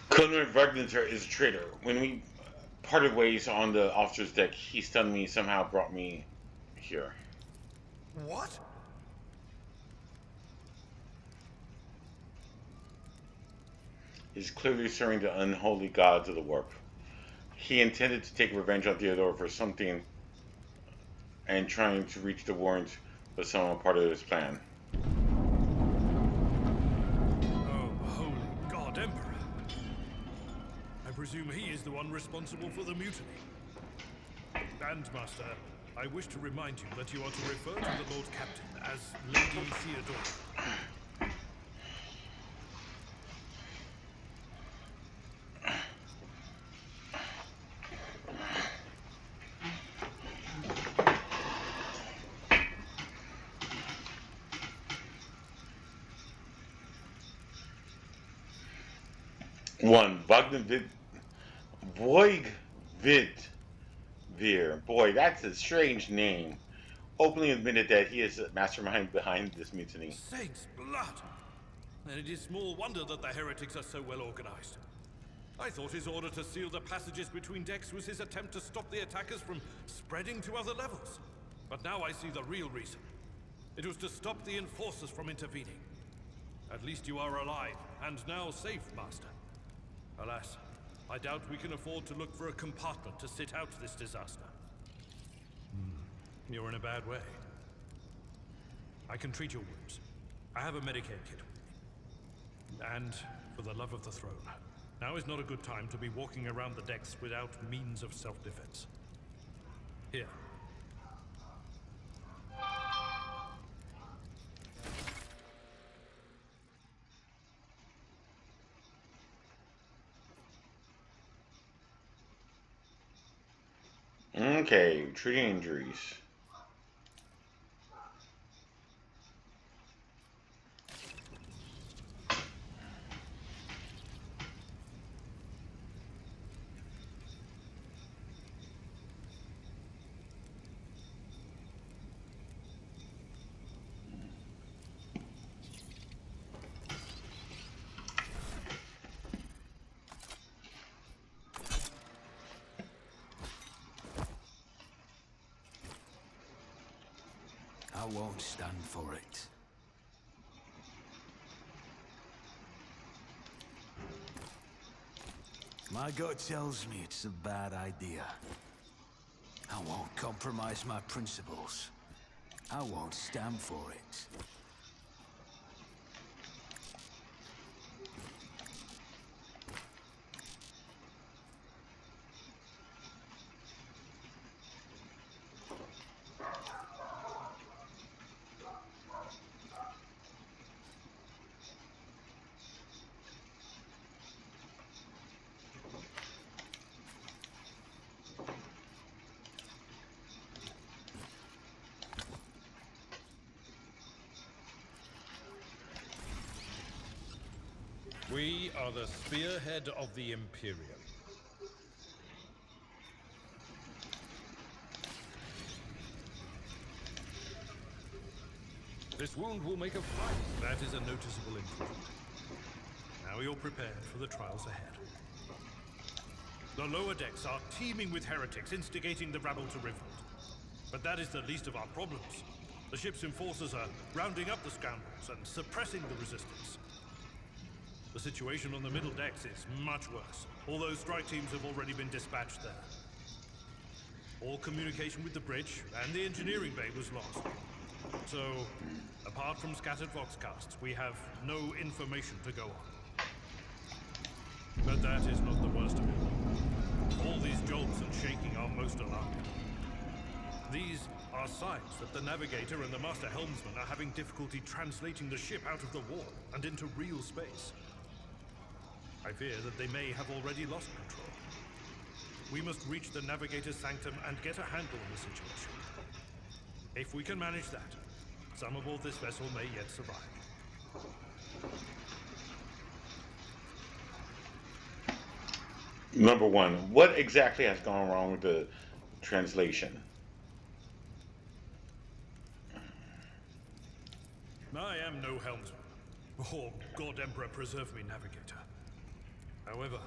Colonel Wagner is a traitor. When we parted ways on the officer's deck, he stunned me, somehow brought me here. What? He's clearly serving the unholy gods of the warp. He intended to take revenge on Theodore for something, and trying to reach the warrant was somehow part of his plan. Oh, holy God, Emperor! I presume he is the one responsible for the mutiny. And, Master, I wish to remind you that you are to refer to the Lord Captain as Lady Theodora. One, Boyd Boy, that's a strange name. openly admitted that he is the mastermind behind this mutiny. Saints' blood! And it is small wonder that the heretics are so well organized. I thought his order to seal the passages between decks was his attempt to stop the attackers from spreading to other levels. But now I see the real reason. It was to stop the enforcers from intervening. At least you are alive, and now safe, Master. Alas, I doubt we can afford to look for a compartment to sit out this disaster. You're in a bad way. I can treat your wounds. I have a Medicaid kit with me. And, for the love of the throne, now is not a good time to be walking around the decks without means of self-defense. Here. Okay, treating injuries. I won't stand for it. My gut tells me it's a bad idea. I won't compromise my principles. I won't stand for it. We are the spearhead of the Imperium. This wound will make a fight. That is a noticeable improvement. Now you're prepared for the trials ahead. The lower decks are teeming with heretics instigating the rabble to revolt. But that is the least of our problems. The ship's enforcers are rounding up the scoundrels and suppressing the resistance. The situation on the middle decks is much worse, although strike teams have already been dispatched there. All communication with the bridge and the engineering bay was lost. So, apart from scattered voxcasts, we have no information to go on. But that is not the worst of it. All these jolts and shaking are most alarming. These are signs that the navigator and the master helmsman are having difficulty translating the ship out of the warp and into real space. I fear that they may have already lost control. We must reach the navigator's sanctum and get a handle on the situation. If we can manage that, some aboard this vessel may yet survive. Number one, what exactly has gone wrong with the translation? I am no helmsman. Oh, God Emperor preserve me, navigator. However,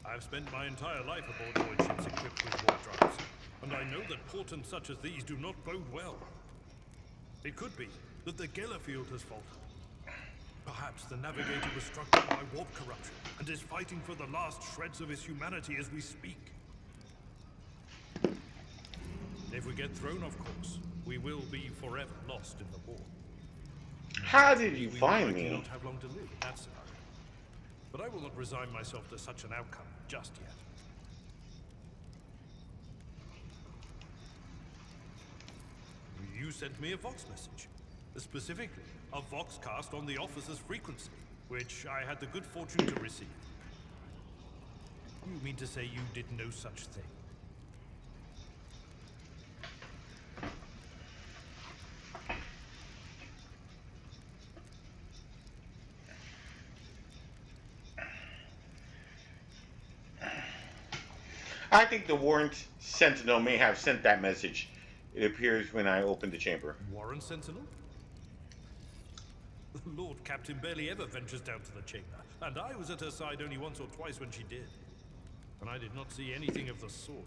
I've spent my entire life aboard void ships equipped with warp drives, and I know that portents such as these do not bode well. It could be that the Geller field has faltered. Perhaps the navigator was struck down by warp corruption and is fighting for the last shreds of his humanity as we speak. If we get thrown off course, we will be forever lost in the war. How did you find We me? do not have long to live in that scenario. But I will not resign myself to such an outcome just yet. You sent me a Vox message. Specifically, a Voxcast on the officer's frequency, which I had the good fortune to receive. You mean to say you did no such thing? I think the Warrant Sentinel may have sent that message it appears when I open the chamber. Warren Sentinel? The Lord Captain barely ever ventures down to the chamber, and I was at her side only once or twice when she did. And I did not see anything of the sort.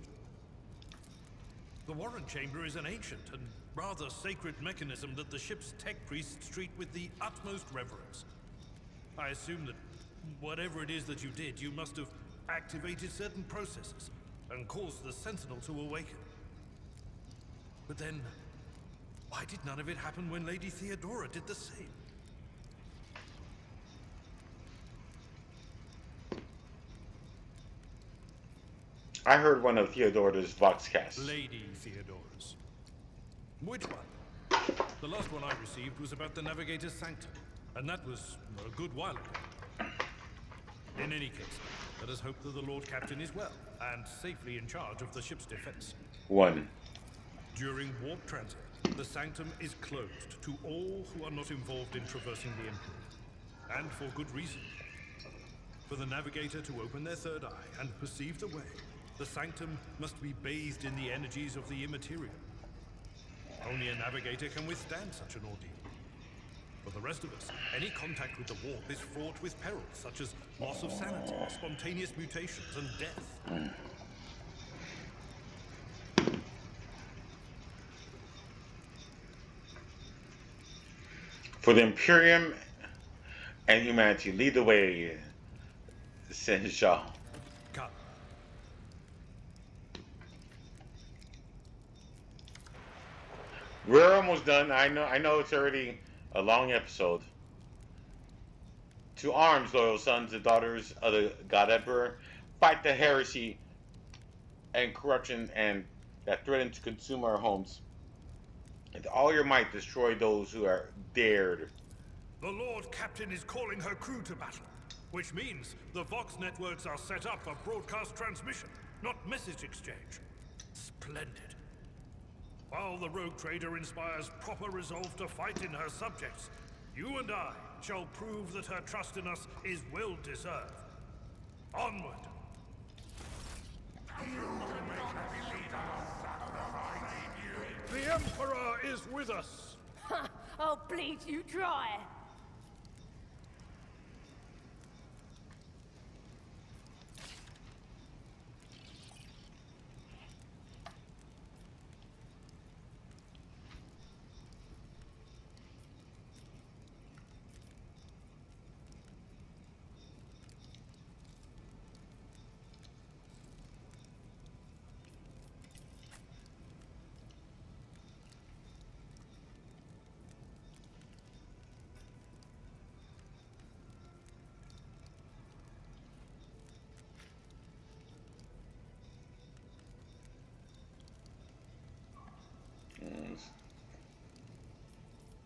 The Warren Chamber is an ancient and rather sacred mechanism that the ship's tech priests treat with the utmost reverence. I assume that whatever it is that you did, you must have activated certain processes and caused the Sentinel to awaken. But then, why did none of it happen when Lady Theodora did the same? I heard one of Theodora's Voxcasts. Lady Theodora's. Which one? The last one I received was about the Navigator's Sanctum, and that was a good while ago. In any case, let us hope that the Lord Captain is well, and safely in charge of the ship's defense. 1. During warp transit, the Sanctum is closed to all who are not involved in traversing the Empire. And for good reason. For the Navigator to open their third eye and perceive the way, the Sanctum must be bathed in the energies of the immaterial. Only a Navigator can withstand such an ordeal. For the rest of us, any contact with the warp is fraught with perils such as loss of sanity, spontaneous mutations, and death. For the Imperium and humanity, lead the way, Senja. Come. We're almost done. I know it's already a long episode. To arms, loyal sons and daughters of the God Emperor. Fight the heresy and corruption and that threaten to consume our homes. With all your might, destroy those who are dared. The Lord Captain is calling her crew to battle, which means the Vox networks are set up for broadcast transmission, not message exchange. Splendid. While the rogue trader inspires proper resolve to fight in her subjects, you and I shall prove that her trust in us is well deserved. Onward! The Emperor is with us! I'll bleed you dry!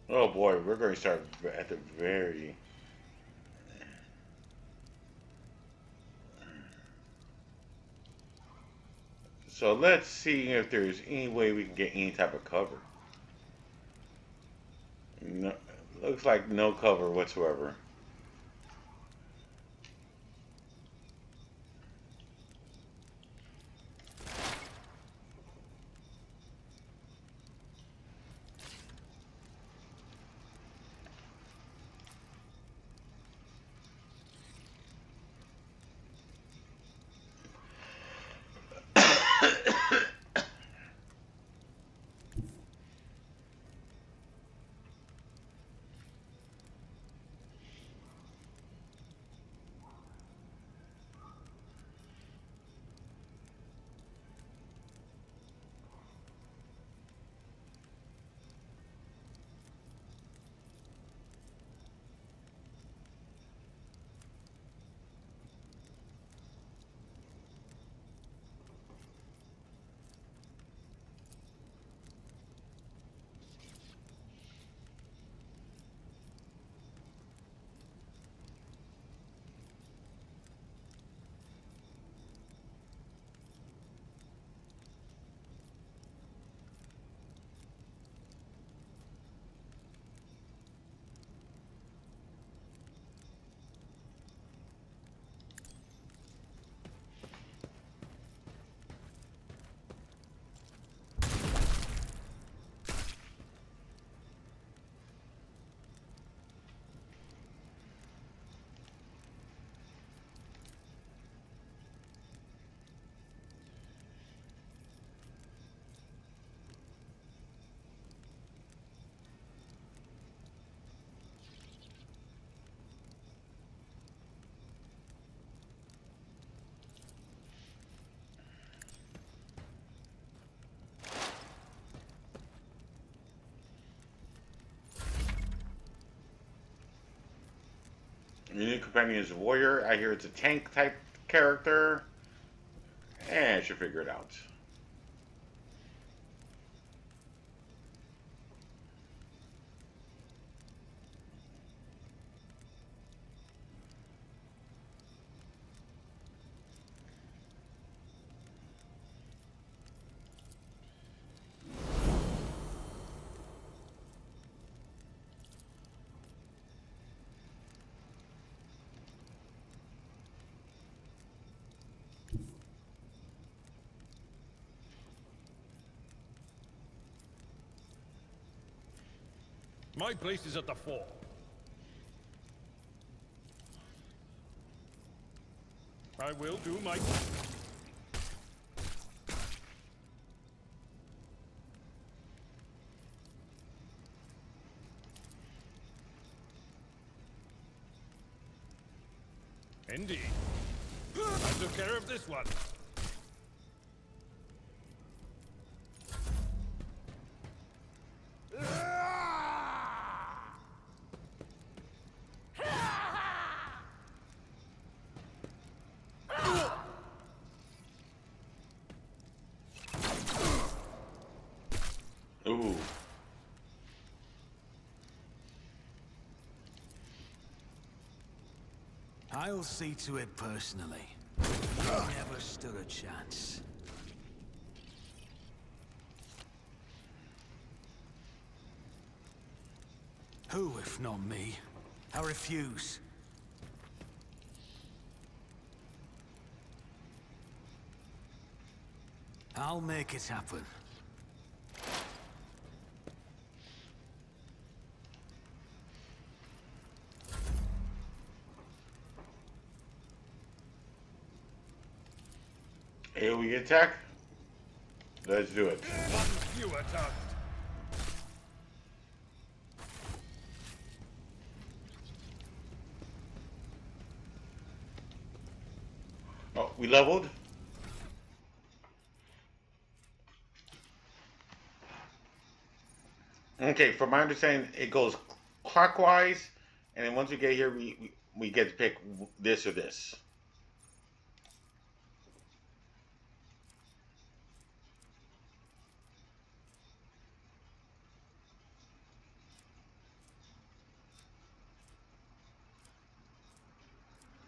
Oh boy, we're going to start at the very... So let's see if there's any way we can get any type of cover. No, looks like no cover whatsoever. Your new companion is a warrior. I hear it's a tank type character. I should figure it out. My place is at the fore. I will do my... Indeed. I took care of this one. Ooh. I'll see to it personally. You never stood a chance. Who, if not me? I refuse. I'll make it happen. AoE attack? Let's do it. You attacked. Oh, we leveled? Okay, from my understanding, it goes clockwise, and then once we get here, we get to pick this or this.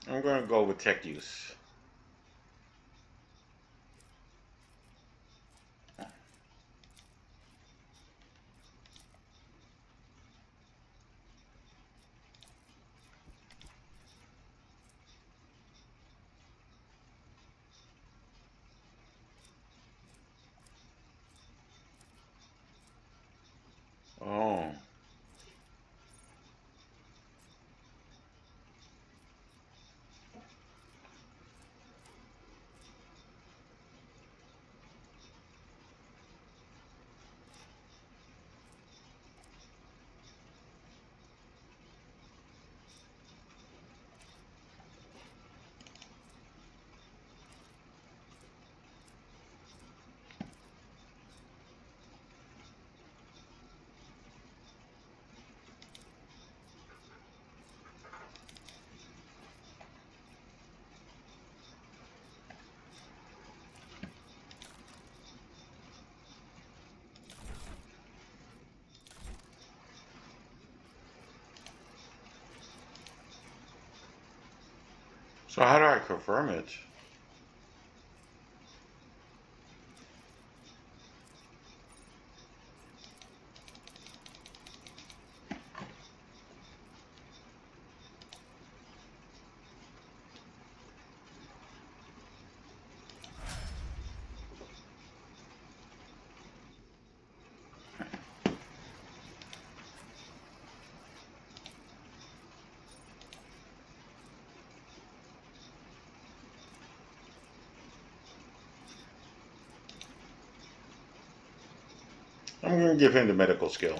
I'm going to go with tech use. Oh. So how do I confirm it? I'm going to give him the medical skill.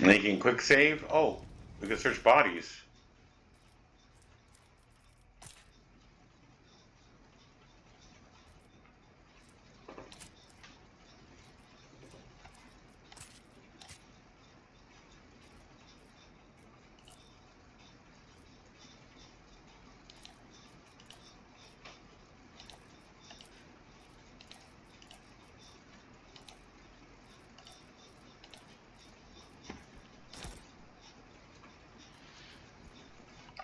Making quick save. Oh, we can search bodies.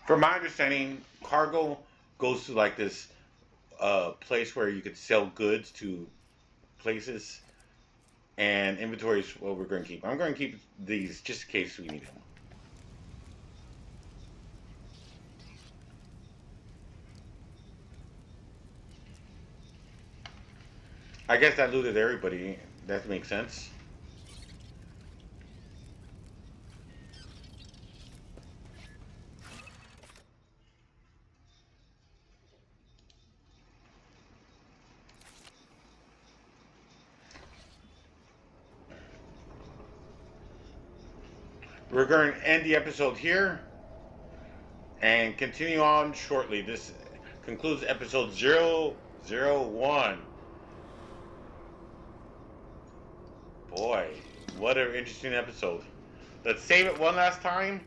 From my understanding, cargo goes to like this place where you could sell goods to places, and inventory is what we're going to keep. I'm going to keep these just in case we need them. I guess that looted everybody. That makes sense. We're going to end the episode here and continue on shortly. This concludes episode 001. Boy, what an interesting episode. Let's save it one last time.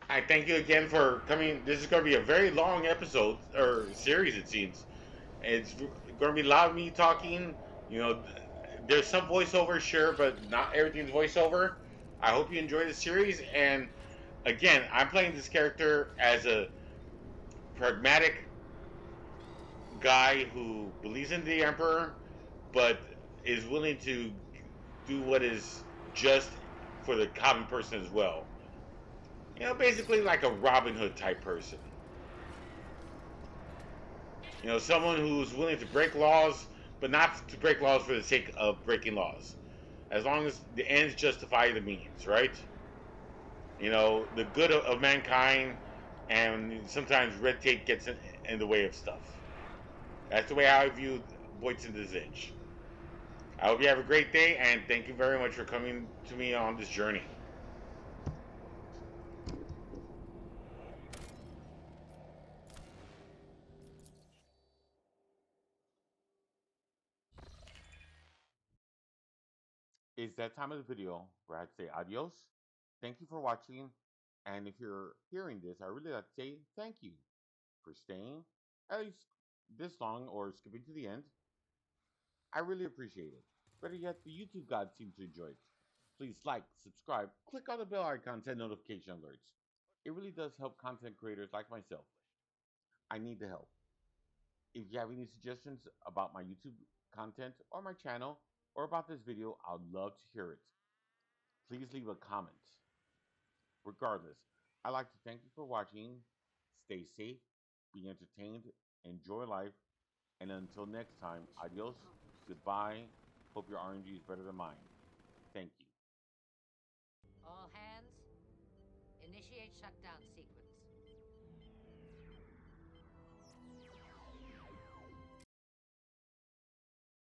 I thank you again for coming. This is going to be a very long episode, or series, it seems. It's going to be a lot of me talking. You know, there's some voiceover, sure, but not everything's voiceover. I hope you enjoy the series. And again, I'm playing this character as a pragmatic guy who believes in the Emperor, but is willing to do what is just for the common person as well. You know, basically like a Robin Hood type person. You know, someone who's willing to break laws, but not to break laws for the sake of breaking laws. As long as the ends justify the means, right? You know, the good of mankind, and sometimes red tape gets in the way of stuff. That's the way I view Boydsan DeZinj. I hope you have a great day, and thank you very much for coming to me on this journey. It's that time of the video where I'd say adios. Thank you for watching. And if you're hearing this, I really like to say thank you for staying at least this long or skipping to the end. I really appreciate it. Better yet, the YouTube gods seem to enjoy it. Please like, subscribe, click on the bell icon to send notification alerts. It really does help content creators like myself. I need the help. If you have any suggestions about my YouTube content or my channel or about this video, I'd love to hear it. Please leave a comment. Regardless, I'd like to thank you for watching. Stay safe, be entertained, enjoy life, and until next time, adios, goodbye. Hope your RNG is better than mine. Thank you. All hands, initiate shutdown sequence.